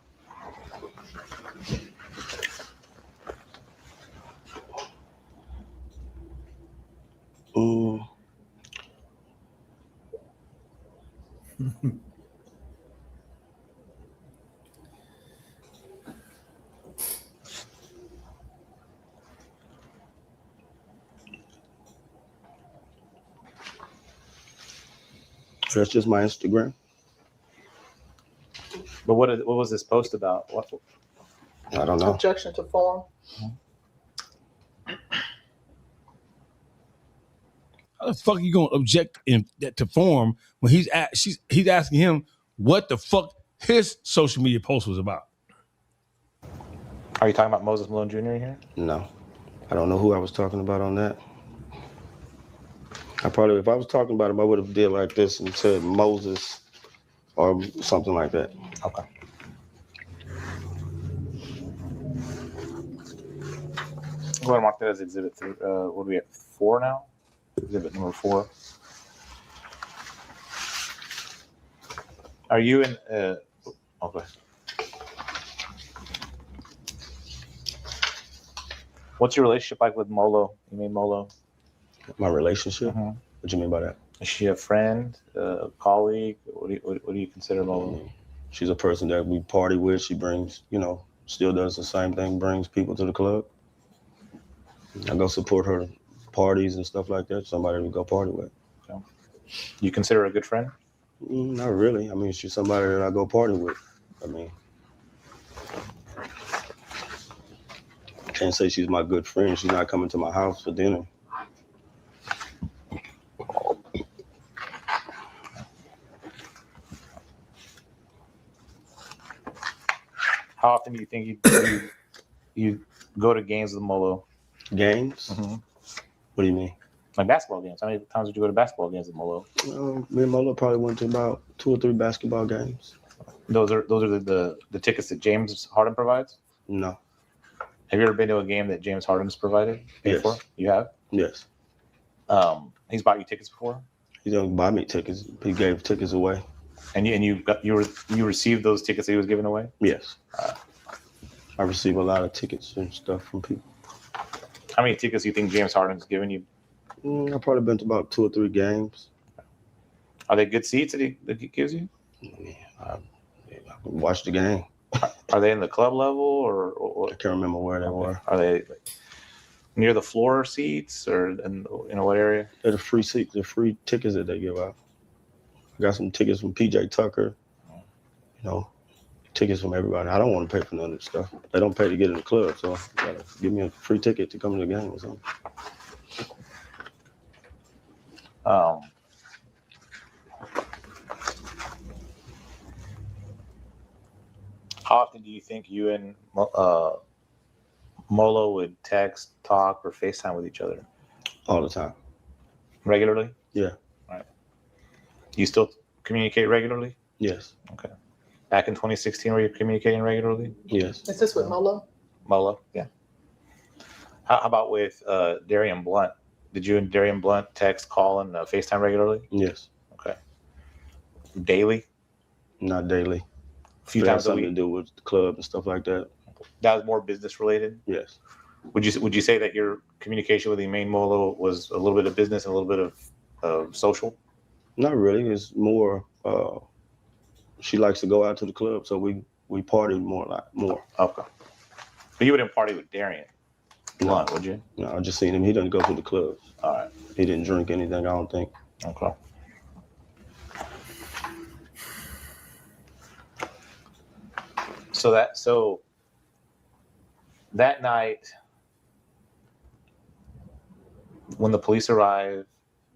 That's just my Instagram. But what was this post about? What? I don't know. Objection to form. How the fuck are you gonna object to form when he's asking him what the fuck his social media post was about? Are you talking about Moses Malone Jr. here? No, I don't know who I was talking about on that. If I was talking about him, I would have did like this and said Moses or something like that. Okay. I'm going to mark that as Exhibit 3. What are we at? 4 now? Exhibit number 4. Are you in? Okay. What's your relationship like with Molo? You mean Molo? My relationship? Mm-hmm. What do you mean by that? Is she a friend, a colleague? What do you consider Molo? She's a person that we party with. She brings, still does the same thing, brings people to the club. I go support her parties and stuff like that. Somebody to go party with. Okay. You consider her a good friend? Not really. I mean, she's somebody that I go party with. I mean, I can't say she's my good friend. She's not coming to my house for dinner. How often do you think you go to games with Molo? Games? Mm-hmm. What do you mean? Like basketball games. How many times did you go to basketball games with Molo? Me and Molo probably went to about 2 or 3 basketball games. Those are the tickets that James Harden provides? No. Have you ever been to a game that James Harden's provided before? Yes. You have? Yes. He's bought you tickets before? He didn't buy me tickets. He gave tickets away. And you received those tickets that he was giving away? Yes. I receive a lot of tickets and stuff from people. How many tickets do you think James Harden's given you? I've probably been to about 2 or 3 games. Are they good seats that he gives you? I watched the game. Are they in the club level or I can't remember where they were. Are they near the floor seats or in what area? They're the free seats, the free tickets that they give out. I got some tickets from PJ Tucker, tickets from everybody. I don't want to pay for none of this stuff. They don't pay to get in the club, so you gotta give me a free ticket to come to the game or something. How often do you think you and Molo would text, talk, or FaceTime with each other? All the time. Regularly? Yeah. You still communicate regularly? Yes. Okay. Back in 2016, were you communicating regularly? Yes. Is this with Molo? Molo, yeah. How about with Darian Blunt? Did you and Darian Blunt text, call, and FaceTime regularly? Yes. Okay. Daily? Not daily. A few It had times a something week? to do with the club and stuff like that. That was more business related? Yes. Would you say that your communication with Emaine Molo was a little bit of business and a little bit of social? Not really. It's more. She likes to go out to the club, so we partied more. Okay. But you wouldn't party with Darian Blunt, would you? No, I just seen him. He doesn't go to the clubs. All right. He didn't drink anything, I don't think. Okay. So that night, when the police arrived,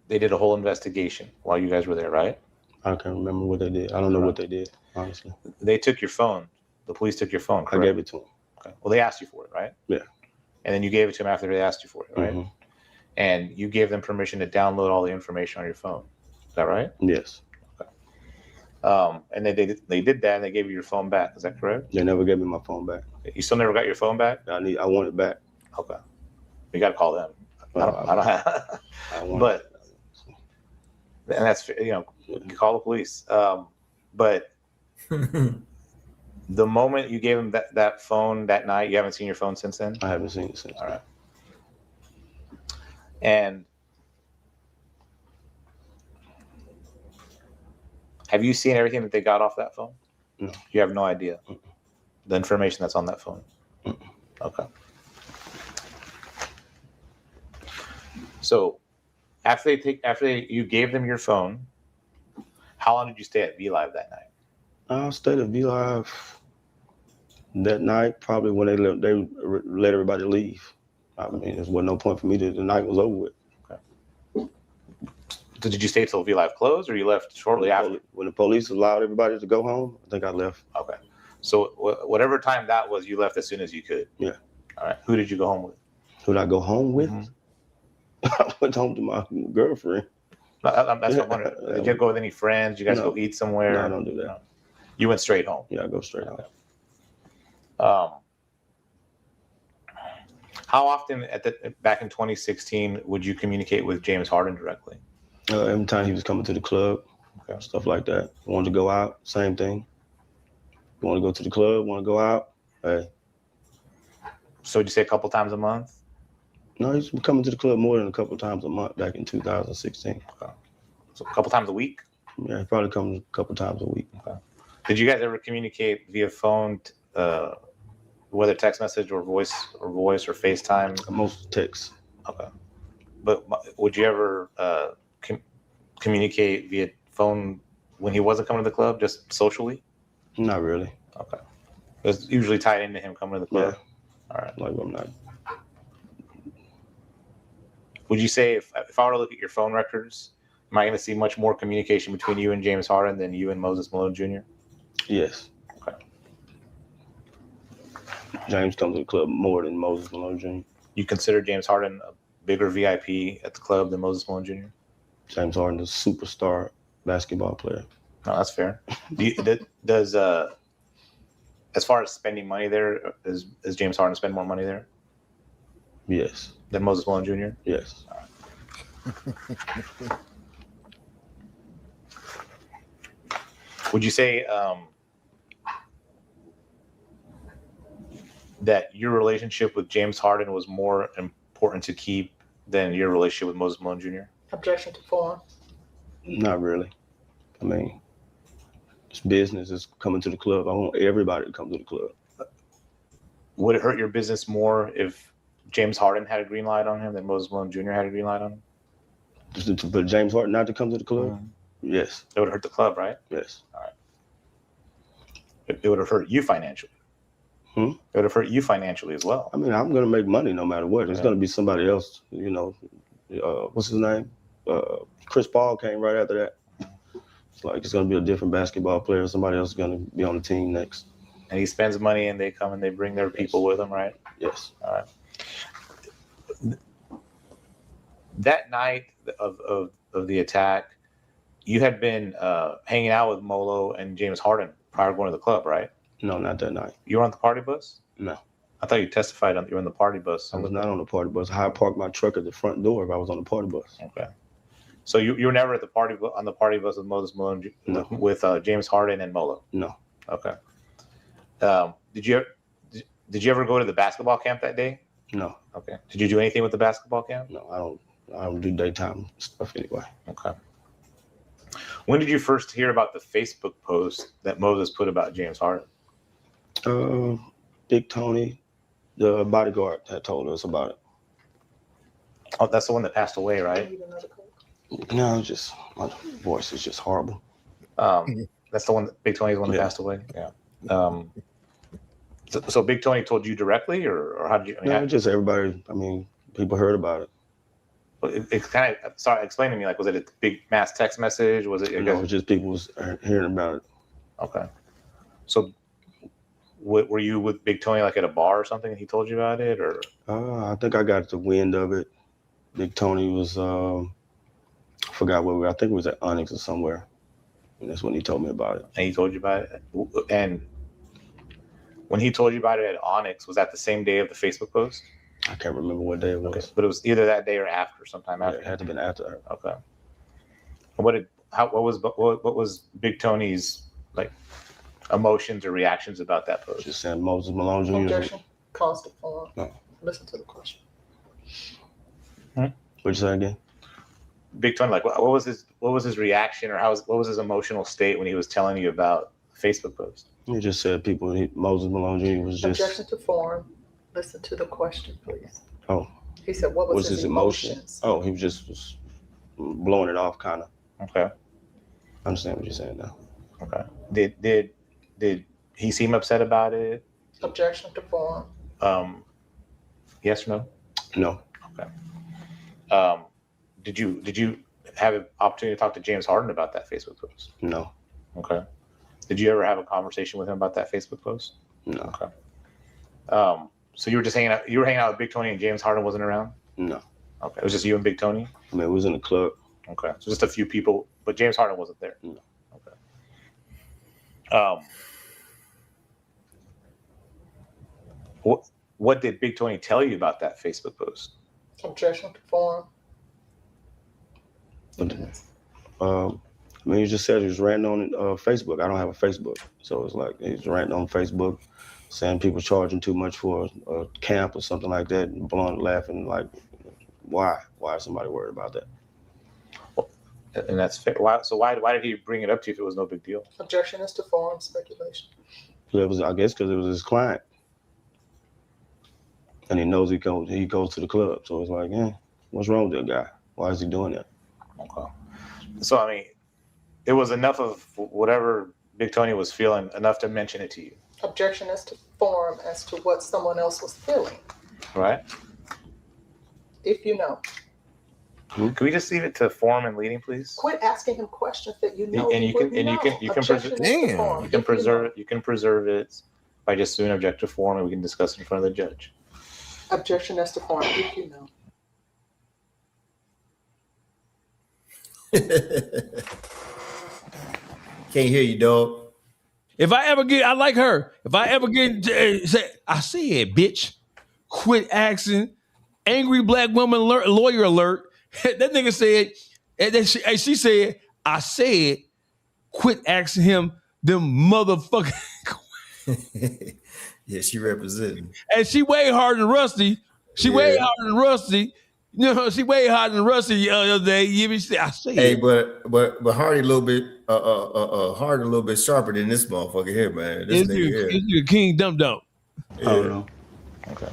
they did a whole investigation while you guys were there, right? I can't remember what they did. I don't know what they did, honestly. They took your phone. The police took your phone, correct? I gave it to them. Okay. Well, they asked you for it, right? Yeah. And then you gave it to them after they asked you for it, right? Mm-hmm. And you gave them permission to download all the information on your phone. Is that right? Yes. Okay. And they did that, and they gave you your phone back. Is that correct? They never gave me my phone back. You still never got your phone back? I want it back. Okay. You got to call them. I don't have. But and that's, you call the police. But the moment you gave them that phone that night, you haven't seen your phone since then? I haven't seen it since. All right. And have you seen everything that they got off that phone? No. You have no idea the information that's on that phone? Okay. So after you gave them your phone, how long did you stay at VLive that night? I stayed at VLive that night, probably when they let everybody leave. I mean, there was no point for me the night was over with. Okay. So did you stay till VLive closed, or you left shortly after? When the police allowed everybody to go home, I think I left. Okay. So whatever time that was, you left as soon as you could? Yeah. All right. Who did you go home with? Who did I go home with? Mm-hmm. I went home to my girlfriend. That's what I'm wondering. Did you go with any friends? Did you guys go eat somewhere? No, I don't do that. No. You went straight home? Yeah, I go straight home. How often back in 2016 would you communicate with James Harden directly? Every time he was coming to the club, stuff like that. Wanted to go out, same thing. Want to go to the club, want to go out, hey. So would you say a couple times a month? No, he's been coming to the club more than a couple times a month back in 2016. Okay. So a couple times a week? Yeah, he probably comes a couple times a week. Okay. Did you guys ever communicate via phone, whether text message or voice or FaceTime? Most text. Okay. But would you ever communicate via phone when he wasn't coming to the club, just socially? Not really. Okay. It's usually tied into him coming to the club? Yeah. All right. Like I'm not. Would you say if I were to look at your phone records, am I going to see much more communication between you and James Harden than you and Moses Malone Jr.? Yes. Okay. James comes to the club more than Moses Malone Jr. You consider James Harden a bigger VIP at the club than Moses Malone Jr.? James Harden is a superstar basketball player. No, that's fair. Does as far as spending money there, does James Harden spend more money there? Yes. Than Moses Malone Jr.? Yes. Would you say that your relationship with James Harden was more important to keep than your relationship with Moses Malone Jr.? Objection to form. Not really. I mean, it's business. It's coming to the club. I want everybody to come to the club. Would it hurt your business more if James Harden had a green light on him than Moses Malone Jr. had a green light on him? Just to put James Harden not to come to the club? Mm-hmm. Yes. It would hurt the club, right? Yes. All right. It would have hurt you financially. It would have hurt you financially as well. I mean, I'm going to make money no matter what. It's going to be somebody else, what's his name? Chris Paul came right after that. It's like it's going to be a different basketball player. Somebody else is going to be on the team next. And he spends money and they come and they bring their people with them, right? Yes. All right. That night of the attack, you had been hanging out with Molo and James Harden prior to going to the club, right? No, not that night. You were on the party bus? No. I thought you testified you were on the party bus. I was not on the party bus. I parked my truck at the front door if I was on the party bus. Okay. So you were never at the party on the party bus with Moses Malone, No. with James Harden and Molo? No. Okay. Did you ever go to the basketball camp that day? No. Okay. Did you do anything with the basketball camp? No, I don't do daytime stuff anyway. Okay. When did you first hear about the Facebook post that Moses put about James Harden? Big Tony, the bodyguard, had told us about it. Oh, that's the one that passed away, right? No, just my voice is just horrible. That's the one that Big Tony's the one that passed away. Yeah. So Big Tony told you directly, or how did you? I mean, No, just everybody. I mean, people heard about it. It kind of. Sorry, explain to me. Like, was it a big mass text message? Was it? No, it was just people was hearing about it. Okay. So, were you with Big Tony like at a bar or something? And he told you about it, or? I think I got the wind of it. Big Tony was. I forgot where we were. I think it was at Onyx or somewhere. And that's when he told me about it. And he told you about it. And when he told you about it at Onyx, was that the same day of the Facebook post? I can't remember what day it was. Okay. But it was either that day or after, sometime after. Yeah, it had to have been after. Okay. And what was Big Tony's like emotions or reactions about that post? Just saying Moses Malone Jr. Objection. Cause the form. No. Listen to the question. What'd you say again? Big Tony, like what was his reaction, or what was his emotional state when he was telling you about the Facebook post? He just said Moses Malone Jr. was just. Objection to form. Listen to the question, please. Oh. He said, what was his emotions? Oh, he was blowing it off, kind of. Okay. I understand what you're saying now. Okay. Did he seem upset about it? Objection to form. Yes or no? No. Okay. Did you have an opportunity to talk to James Harden about that Facebook post? No. Okay. Did you ever have a conversation with him about that Facebook post? No. Okay. So you were just hanging out. You were hanging out with Big Tony, and James Harden wasn't around. No. Okay. It was just you and Big Tony. I mean, it was in the club. Okay. So just a few people, but James Harden wasn't there. No. Okay. What did Big Tony tell you about that Facebook post? Objection to form. I mean, he just said he was ranting on Facebook. I don't have a Facebook, so it's like he's ranting on Facebook, saying people charging too much for a camp or something like that, and blowing, laughing like, why? Why is somebody worried about that? Well, and that's fair. Why did he bring it up to you if it was no big deal? Objection is to form speculation. I guess because it was his client, and he knows he goes to the club, so it's like, what's wrong with that guy? Why is he doing that? Okay. So I mean, it was enough of whatever Big Tony was feeling, enough to mention it to you. Objection is to form as to what someone else was feeling. Right. If you know. Can we just leave it to form and leading, please? Quit asking him questions that you know. And you can preserve it by just doing objective form, and we can discuss it in front of the judge. Objection is to form if you know. Can't hear you, dog. If I ever get say, I said, bitch, quit asking. Angry black woman alert, lawyer alert. That nigga said, and then she said, I said, quit asking him them motherfucking. Yeah, she representing. And she way harder than Rusty. Way harder than Rusty. You know, she way harder than Rusty the other day. I said. Hey, but Hardy a little bit Hardy a little bit sharper than this motherfucker here, man. This nigga here. It's King Dum Dum. Yeah. I don't know. Okay.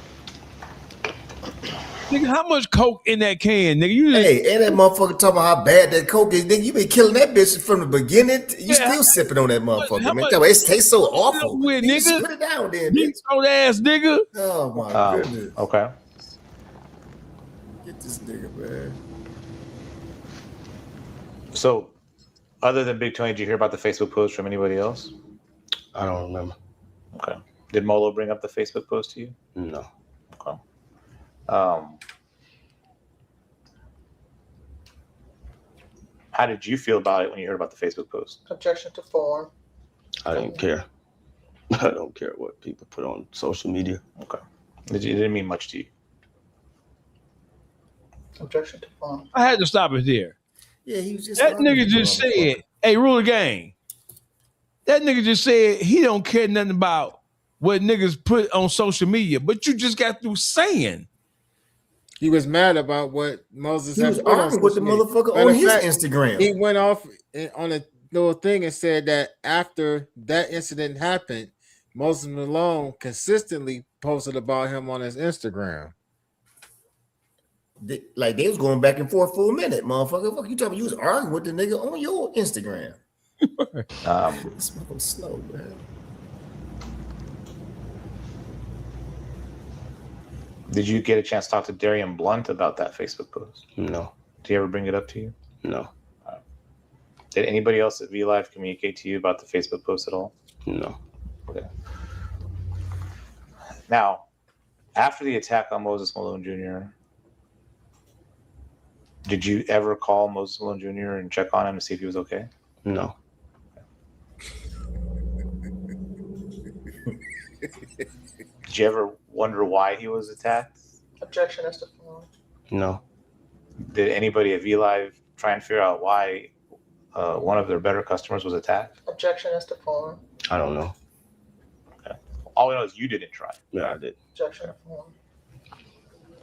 Nigga, how much coke in that can, nigga? Hey, and that motherfucker talking about how bad that coke is. Nigga, you been killing that bitch from the beginning. You still sipping on that motherfucker, man. It tastes so awful. Nigga. Put it down, then. Big old ass nigga. Oh my goodness. Okay. Get this nigga, man. So, other than Big Tony, did you hear about the Facebook post from anybody else? I don't remember. Okay. Did Molo bring up the Facebook post to you? No. Okay. How did you feel about it when you heard about the Facebook post? Objection to form. I didn't care. I don't care what people put on social media. Okay. It didn't mean much to you. Objection to form. I had to stop it there. Yeah, he was just That nigga just said, hey, rule of game. That nigga just said he don't care nothing about what niggas put on social media, but you just got through saying. He was mad about what Moses He had was put on arguing with the social media. motherfucker Matter on of his fact, Instagram. He went off on a little thing and said that after that incident happened, Moses Malone consistently posted about him on his Instagram. They was going back and forth for a minute, motherfucker. Fuck you talking about? You was arguing with the nigga on your Instagram. It's fucking slow, man. Did you get a chance to talk to Darian Blunt about that Facebook post? No. Did he ever bring it up to you? No. Did anybody else at VLive communicate to you about the Facebook post at all? No. Okay. Now, after the attack on Moses Malone Jr., did you ever call Moses Malone Jr. and check on him to see if he was okay? No. Did you ever wonder why he was attacked? Objection as to form. No. Did anybody at VLive try and figure out why one of their better customers was attacked? Objection as to form. I don't know. Okay. All we know is you didn't try. Yeah, I did. Objection to form.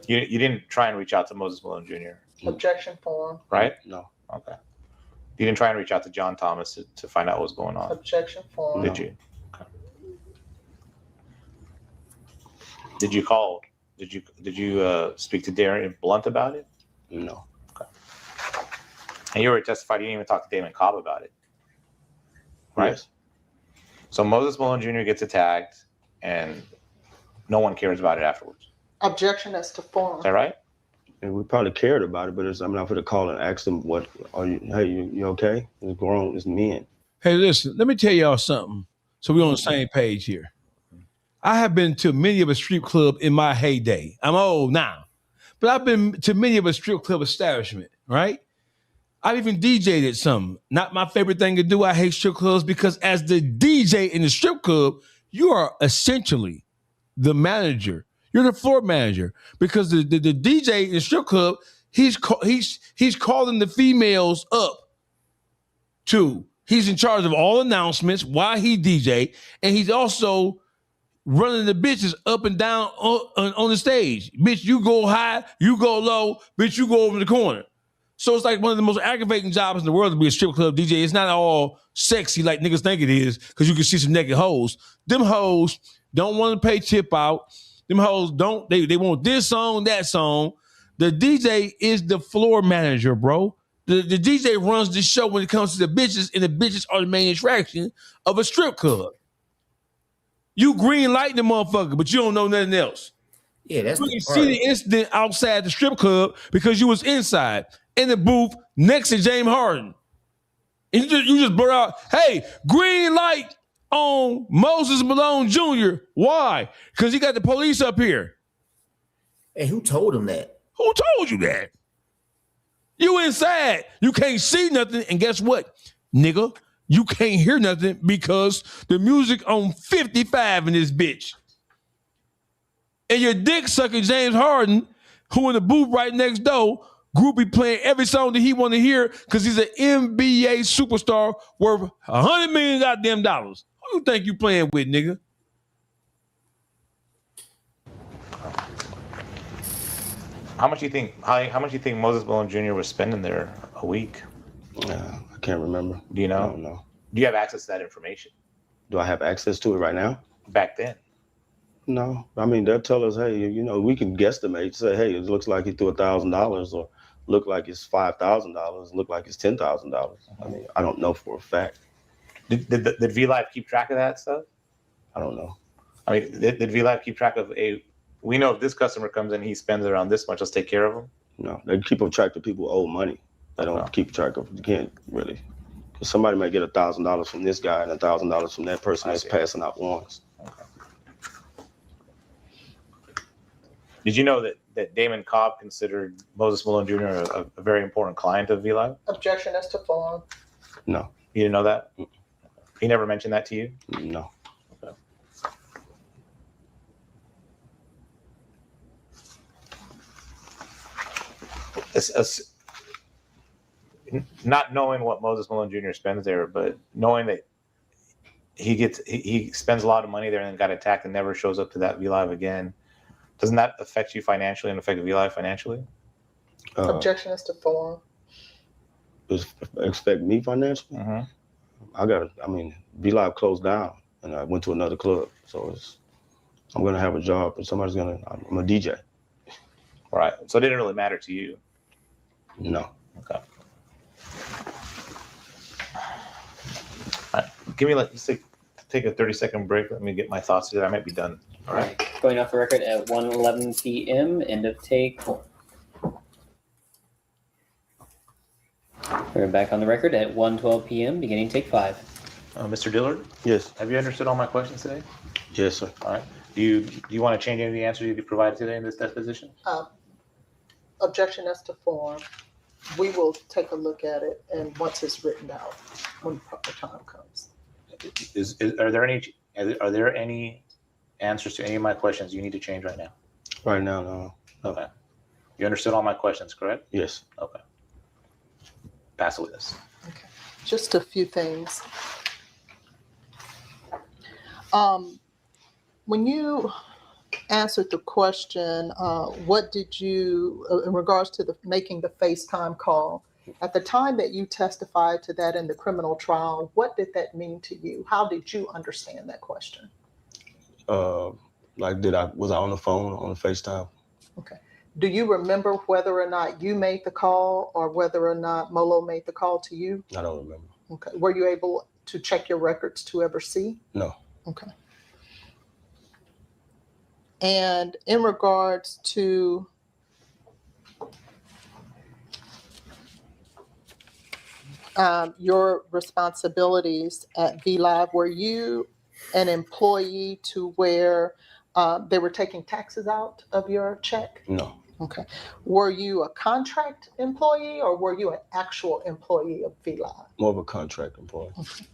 You didn't try and reach out to Moses Malone Jr. Objection form. Right? No. Okay. You didn't try and reach out to John Thomas to find out what was going on. Objection form. Did you? Okay. Did you call? Did you speak to Darian Blunt about it? No. Okay. And you already testified you didn't even talk to Damon Cobb about it, right? Yes. So Moses Malone Jr. gets attacked, and no one cares about it afterwards. Objection as to form. Is that right? And we probably cared about it, but I'm not going to call and ask them, "What are you? Hey, you okay?" It's grown, it's men. Hey, listen, let me tell y'all something so we're on the same page here. I have been to many of a strip club in my heyday. I'm old now, but I've been to many of a strip club establishment, right? I've even DJ'd at some. Not my favorite thing to do. I hate strip clubs because as the DJ in the strip club, you are essentially the manager. You're the floor manager because the DJ in the strip club, he's calling the females up too. He's in charge of all announcements while he DJ, and he's also running the bitches up and down on the stage. Bitch, you go high, you go low, bitch, you go over the corner. So it's like one of the most aggravating jobs in the world to be a strip club DJ. It's not all sexy like niggas think it is because you can see some naked hoes. Them hoes don't want to pay tip out. Them hoes don't, they want this song, that song. The DJ is the floor manager, bro. The DJ runs the show when it comes to the bitches, and the bitches are the main attraction of a strip club. You green light the motherfucker, but you don't know nothing else. Yeah, that's you see the incident outside the strip club because you was inside in the booth next to James Harden. And you just blurt out, hey, green light on Moses Malone Jr. Why? Because he got the police up here. Hey, who told him that? Who told you that? You inside. You can't see nothing. And guess what, nigga? You can't hear nothing because the music on 55 in this bitch. And your dick sucker James Harden, who in the booth right next door, groupie playing every song that he want to hear because he's an NBA superstar worth $100 million goddamn dollars. Who you think you playing with, nigga? How much do you think? How much do you think Moses Malone Jr. was spending there a week? I can't remember. Do you know? I don't know. Do you have access to that information? Do I have access to it right now? Back then? No. I mean, they'll tell us, hey, we can guesstimate. Say, hey, it looks like he threw $1,000, or look like it's $5,000, look like it's $10,000. I mean, I don't know for a fact. Did VLive keep track of that stuff? I don't know. I mean, did VLive keep track of we know if this customer comes in, he spends around this much, let's take care of him? No, they keep on track of people who owe money. They don't keep track of, you can't really. Because somebody might get $1,000 from this guy and $1,000 from that person that's passing out warrants. Did you know that Damon Cobb considered Moses Malone Jr. a very important client of VLive? Objection as to form. No. You didn't know that? He never mentioned that to you? No. Okay. Not knowing what Moses Malone Jr. spends there, but knowing that he spends a lot of money there and then got attacked and never shows up to that VLive again, doesn't that affect you financially and affect VLive financially? Objection as to form. Expect me financially? Mm-hmm. VLive closed down and I went to another club. So I'm going to have a job and I'm a DJ. Right. So it didn't really matter to you? No. Okay. All right. Let's take a 30-second break. Let me get my thoughts together. I might be done. All right. Going off the record at 1:11 p.m. End of take. We're back on the record at 1:12 p.m. Beginning take 5. Mr. Dillard? Yes. Have you understood all my questions today? Yes, sir. All right. Do you want to change any of the answers you provided today in this deposition? Objection as to form. We will take a look at it, and once it's written out, when proper time comes. Are there any answers to any of my questions you need to change right now? Right now, no. Okay. You understood all my questions, correct? Yes. Okay. Pass the witness. Okay. Just a few things. When you answered the question, what did you, in regards to making the FaceTime call, at the time that you testified to that in the criminal trial, what did that mean to you? How did you understand that question? Was I on the phone, on the FaceTime? Okay. Do you remember whether or not you made the call or whether or not Molo made the call to you? I don't remember. Okay. Were you able to check your records to ever see? No. Okay. And in regards to your responsibilities at VLive, were you an employee to where they were taking taxes out of your check? No. Okay. Were you a contract employee or were you an actual employee of VLive? More of a contract employee. Okay.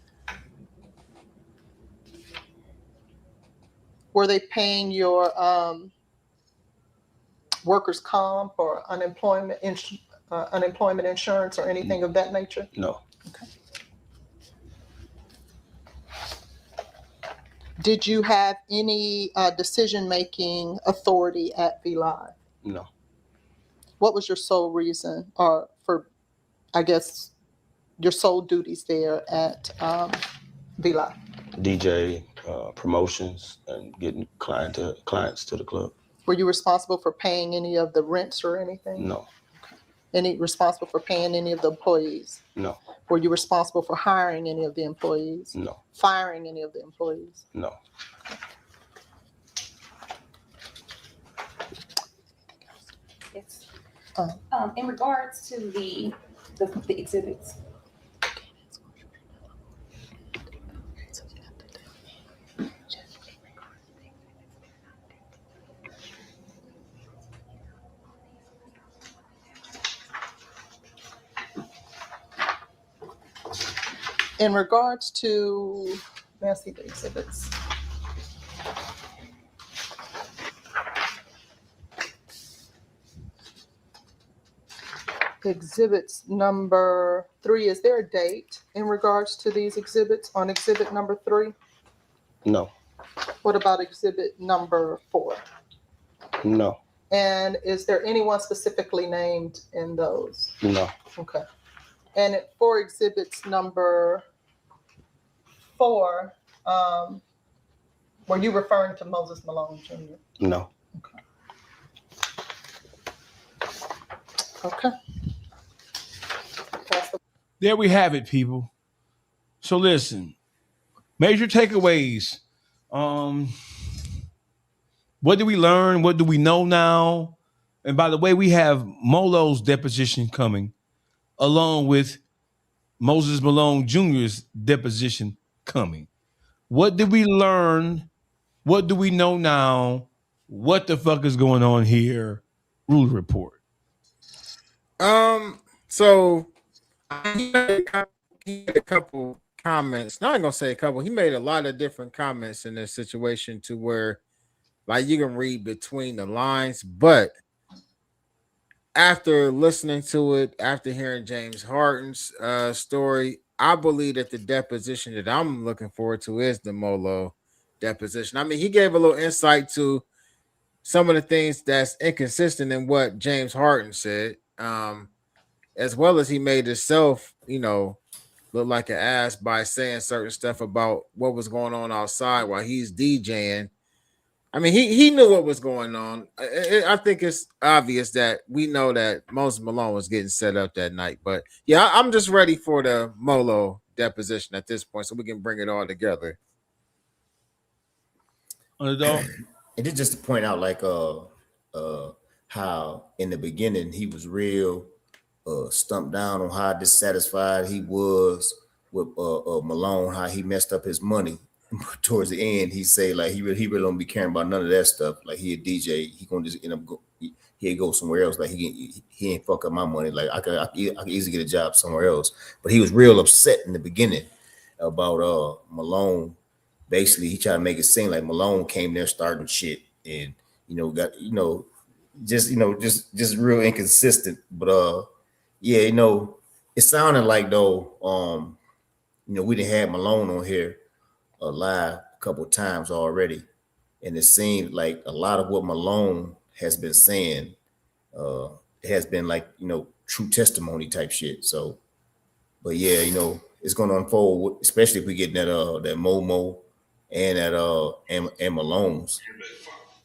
Were they paying your workers' comp or unemployment insurance or anything of that nature? No. Okay. Did you have any decision-making authority at VLive? No. What was your sole reason, or for, I guess, your sole duties there at VLive? DJ, promotions, and getting clients to the club. Were you responsible for paying any of the rents or anything? No. Okay. Any responsible for paying any of the employees? No. Were you responsible for hiring any of the employees? No. Firing any of the employees? No. Yes. In regards to the exhibits. In regards to, may I see the exhibits? Exhibits number 3, is there a date in regards to these exhibits on exhibit number 3? No. What about exhibit number 4? No. And is there anyone specifically named in those? No. Okay. And for exhibits number 4, were you referring to Moses Malone Jr.? No. Okay. There we have it, people. So listen, major takeaways. What did we learn? What do we know now? And by the way, we have Molo's deposition coming, along with Moses Malone Jr.'s deposition coming. What did we learn? What do we know now? what the fuck is going on here? Rule report. So he made a couple comments. Not gonna say a couple. He made a lot of different comments in this situation to where, like, you can read between the lines. But after listening to it, after hearing James Harden's story, I believe that the deposition that I'm looking forward to is the Molo deposition. I mean, he gave a little insight to some of the things that's inconsistent in what James Harden said, as well as he made himself, look like an ass by saying certain stuff about what was going on outside while he's DJing. I mean, he knew what was going on. I think it's obvious that we know that Moses Malone was getting set up that night. But yeah, I'm just ready for the Molo deposition at this point, so we can bring it all together. Underdog. And it's just to point out, like, how in the beginning he was real stumped down on how dissatisfied he was with Malone, how he messed up his money. Towards the end, he say like he really don't be caring about none of that stuff. Like he a DJ, he gonna just end up he'll go somewhere else. Like he ain't fuck up my money. Like I could easily get a job somewhere else. But he was real upset in the beginning about Malone. Basically, he tried to make it seem like Malone came there starting shit and got just real inconsistent. But yeah, it sounded like though we done had Malone on here live a couple of times already, and it seemed like a lot of what Malone has been saying has been like true testimony type shit. So, but yeah, it's going to unfold, especially if we get that Momo and that and Malone's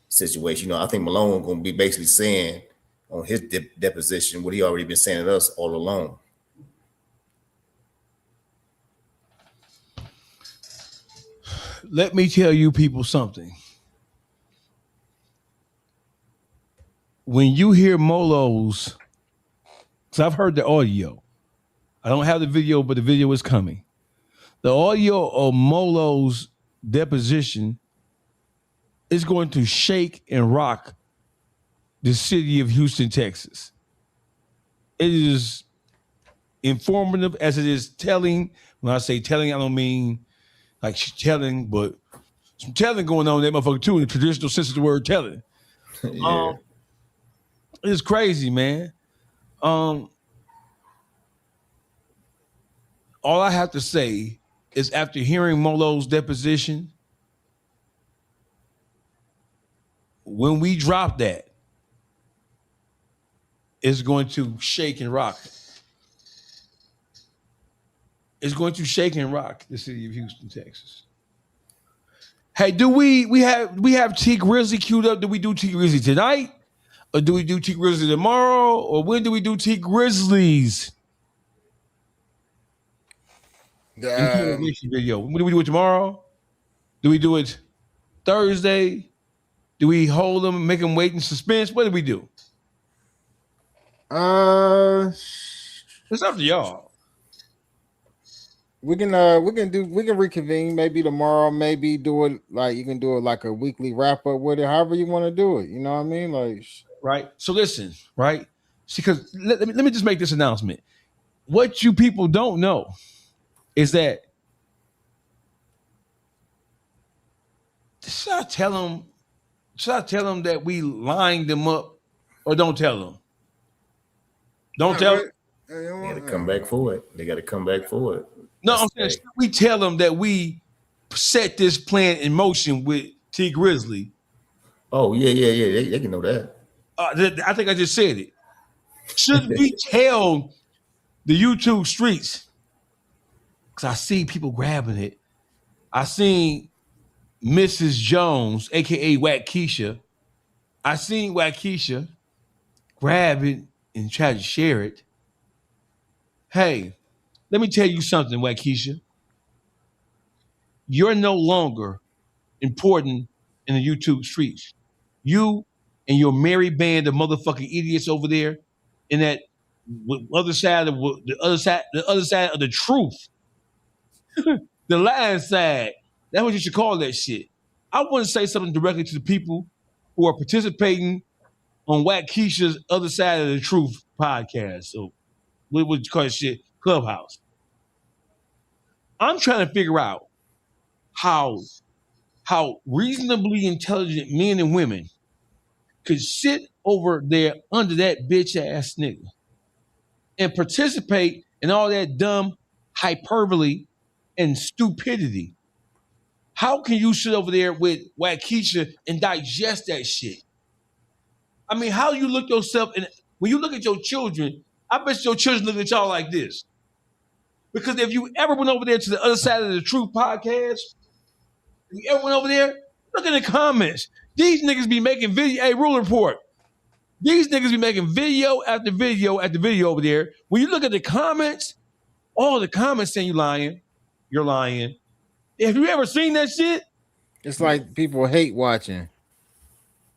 situation. I think Malone going to be basically saying on his deposition what he already been saying to us all along. Let me tell you people something. When you hear Molo's, because I've heard the audio. I don't have the video, but the video is coming. The audio of Molo's deposition is going to shake and rock the city of Houston, Texas. It is informative as it is telling. When I say telling, I don't mean like she's telling, but some telling going on in that motherfucker too, in the traditional sense of the word telling. Yeah. It's crazy, man. All I have to say is after hearing Molo's deposition, when we drop that, it's going to shake and rock. It's going to shake and rock the city of Houston, Texas. Hey, do we have T Grizzly queued up? Do we do T Grizzly tonight? Or do we do T Grizzly tomorrow? Or when do we do T Grizzlies? Video. When do we do it tomorrow? Do we do it Thursday? Do we hold them, make them wait in suspense? What do we do? It's up to y'all. We can reconvene maybe tomorrow, maybe do it like you can do it like a weekly wrap up with it, however you want to do it. You know what I mean? Like, right. So listen, right? See, because let me just make this announcement. What you people don't know is that should I tell them that we lined them up, or don't tell them? Don't tell them. They got to come back for it. No, I'm saying, should we tell them that we set this plan in motion with T Grizzly? Oh, yeah. They can know that. I think I just said it. Should we tell the YouTube streets? Because I see people grabbing it. I seen Mrs. Jones, a.k.a. Wackisha. I seen Wackisha grab it and try to share it. Hey, let me tell you something, Wackisha. You're no longer important in the YouTube streets. You and your merry band of motherfucking idiots over there in that other side of the other side of the truth. The lying side. That's what you should call that shit. I want to say something directly to the people who are participating on Wack Keisha's Other Side of the Truth podcast. So what would you call it shit? Clubhouse. I'm trying to figure out how reasonably intelligent men and women could sit over there under that bitch ass nigga and participate in all that dumb hyperbole and stupidity. How can you sit over there with Waukesha and digest that shit? I mean, how you look yourself, and when you look at your children, I bet your children look at y'all like this. Because if you ever went over there to the Other Side of the Truth podcast, if you ever went over there, look in the comments. These niggas be making video, hey, Rule Report. These niggas be making video after video after video over there. When you look at the comments, all the comments saying you're lying. Have you ever seen that shit? It's like people hate watching.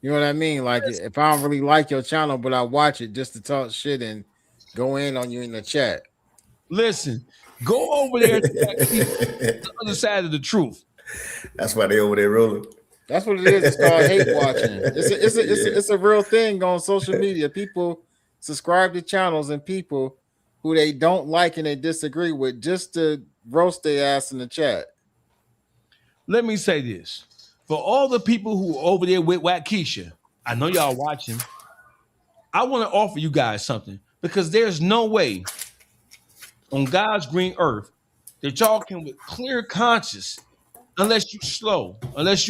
You know what I mean? Like if I don't really like your channel, but I watch it just to talk shit and go in on you in the chat. Listen, go over there to the Other Side of the Truth. That's why they over there rolling. That's what it is. It's called hate watching. It's a real thing on social media. People subscribe to channels and people who they don't like and they disagree with just to roast their ass in the chat. Let me say this. For all the people who are over there with Waukesha, I know y'all watching. I want to offer you guys something because there's no way on God's green earth that y'all can with clear conscience, unless you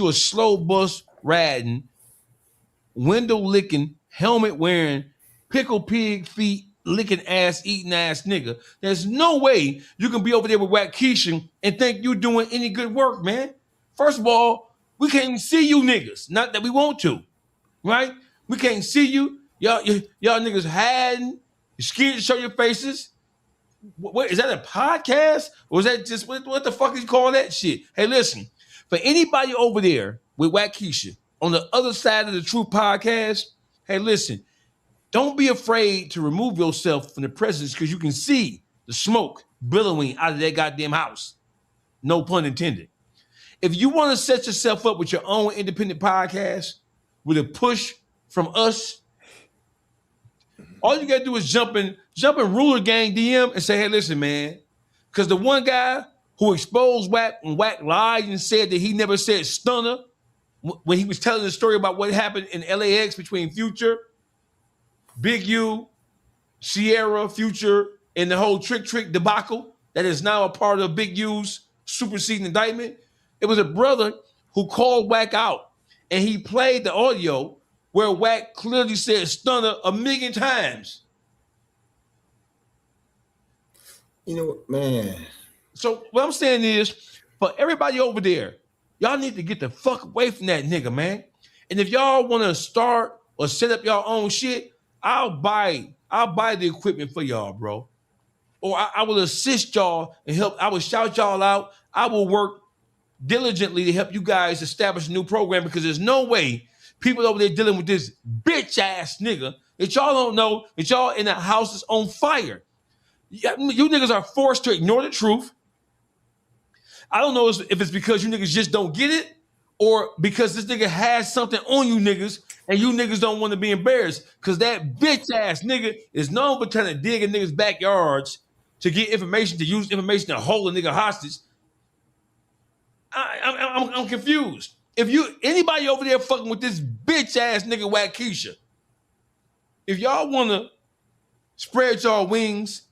a slow bus riding, window licking, helmet wearing, pickle pig feet licking ass eating ass nigga. There's no way you can be over there with Waukesha and think you're doing any good work, man. First of all, we can't even see you niggas. Not that we want to, right? We can't see you. Y'all niggas hiding. You're scared to show your faces. What is that, a podcast? Or is that just what the fuck is you call that shit? Hey, listen, for anybody over there with Waukesha on the Other Side of the Truth podcast, hey, listen, don't be afraid to remove yourself from the presence because you can see the smoke billowing out of that goddamn house. No pun intended. If you want to set yourself up with your own independent podcast with a push from us, all you gotta do is jump in Ruler Gang DM and say, hey, listen, man, because the one guy who exposed Wack and Wack lied and said that he never said stunner when he was telling the story about what happened in LAX between Future, Big U, Sierra, Future, and the whole trick debacle that is now a part of Big U's superseding indictment. It was a brother who called Wack out and he played the audio where Wack clearly said stunner 1,000,000 times. You know what, man? So what I'm saying is, for everybody over there, y'all need to get the fuck away from that nigga, man. And if y'all want to start or set up your own shit, I'll buy the equipment for y'all, bro. Or I will assist y'all and help. I will shout y'all out. I will work diligently to help you guys establish a new program because there's no way people over there dealing with this bitch ass nigga that y'all don't know that y'all in the house is on fire. You niggas are forced to ignore the truth. I don't know if it's because you niggas just don't get it or because this nigga has something on you niggas and you niggas don't want to be embarrassed because that bitch ass nigga is known for trying to dig in niggas' backyards to get information, to use information to hold a nigga hostage. I'm confused. If anybody over there fucking with this bitch ass nigga Waukesha, if y'all want to spread y'all wings,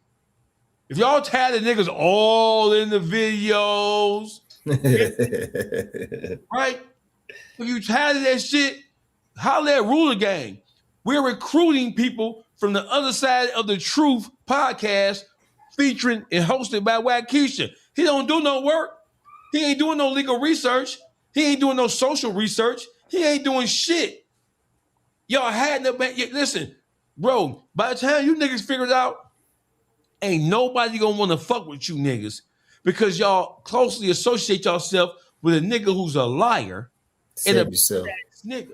if y'all tired of niggas all in the videos, right? If you tired of that shit, holla at Ruler Gang. We're recruiting people from the Other Side of the Truth podcast featuring and hosted by Waukesha. He don't do no work. He ain't doing no legal research. He ain't doing no social research. He ain't doing shit. Y'all had no, listen, bro, by the time you niggas figure it out, ain't nobody gonna want to fuck with you niggas because y'all closely associate yourself with a nigga who's a liar and a bitch ass nigga.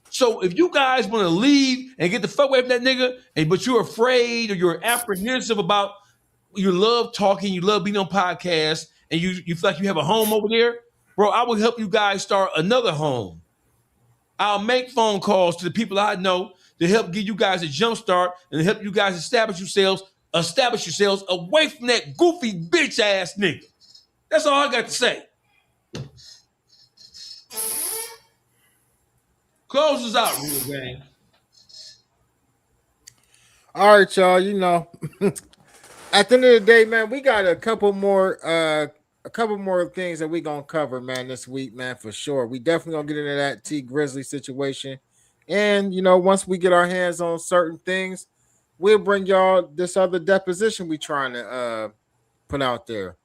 So if you guys want to leave and get the fuck away from that nigga, but you're afraid or you're apprehensive about, you love talking, you love being on podcasts, and you feel like you have a home over there, bro, I will help you guys start another home. I'll make phone calls to the people I know to help give you guys a jump start and to help you guys establish yourselves away from that goofy bitch ass nigga. That's all I got to say. Close us out, real gang. All right, y'all. You know, at the end of the day, man, we got a couple more things that we gonna cover, man, this week, man, for sure. We definitely gonna get into that T Grizzly situation, and you know, once we get our hands on certain things, we'll bring y'all this other deposition we trying to put out there.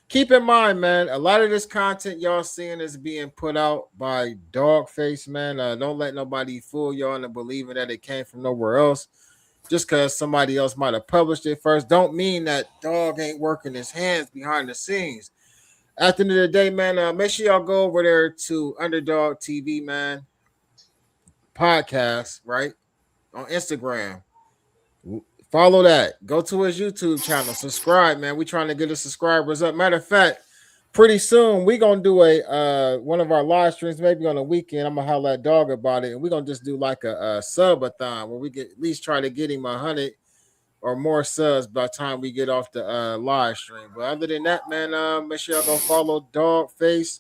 Keep in mind, man, a lot of this content y'all seeing is being put out by Dawgface, man. Don't let nobody fool y'all into believing that it came from nowhere else. Just because somebody else might have published it first, don't mean that Dawg ain't working his hands behind the scenes. At the end of the day, man, make sure y'all go over there to UnderdawgTV, man, podcast, right, on Instagram. Follow that. Go to his YouTube channel. Subscribe, man. We trying to get the subscribers up. Matter of fact, pretty soon we gonna do a one of our live streams, maybe on the weekend. I'm gonna holler at Dawg about it, and we're gonna just do like a subathon where we get at least try to get him 100 or more subs by the time we get off the live stream. But other than that, man, make sure y'all go follow Dawgface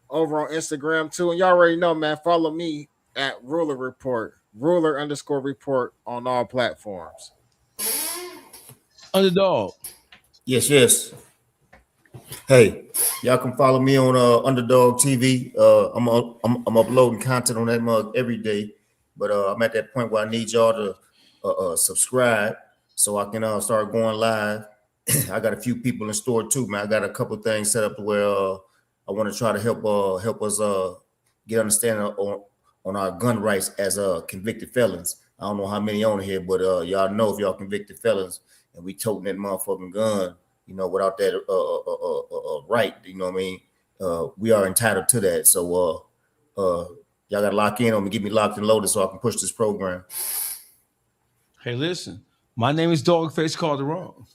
over on Instagram too. And y'all already know, man, follow me at Ruler Report, Ruler_report on all platforms. Underdog. Yes. Hey, y'all can follow me on UnderdawgTV. I'm uploading content on that mug every day, but I'm at that point where I need y'all to subscribe so I can start going live. I got a few people in store too, man. I got a couple things set up to where I want to try to help us get understanding on our gun rights as convicted felons. I don't know how many on here, but y'all know if y'all convicted felons and we toting that motherfucking gun, you know, without that right, you know what I mean? We are entitled to that. So y'all got to lock in on me, get me locked and loaded so I can push this program. Hey, listen, my name is Dawgface Calderon.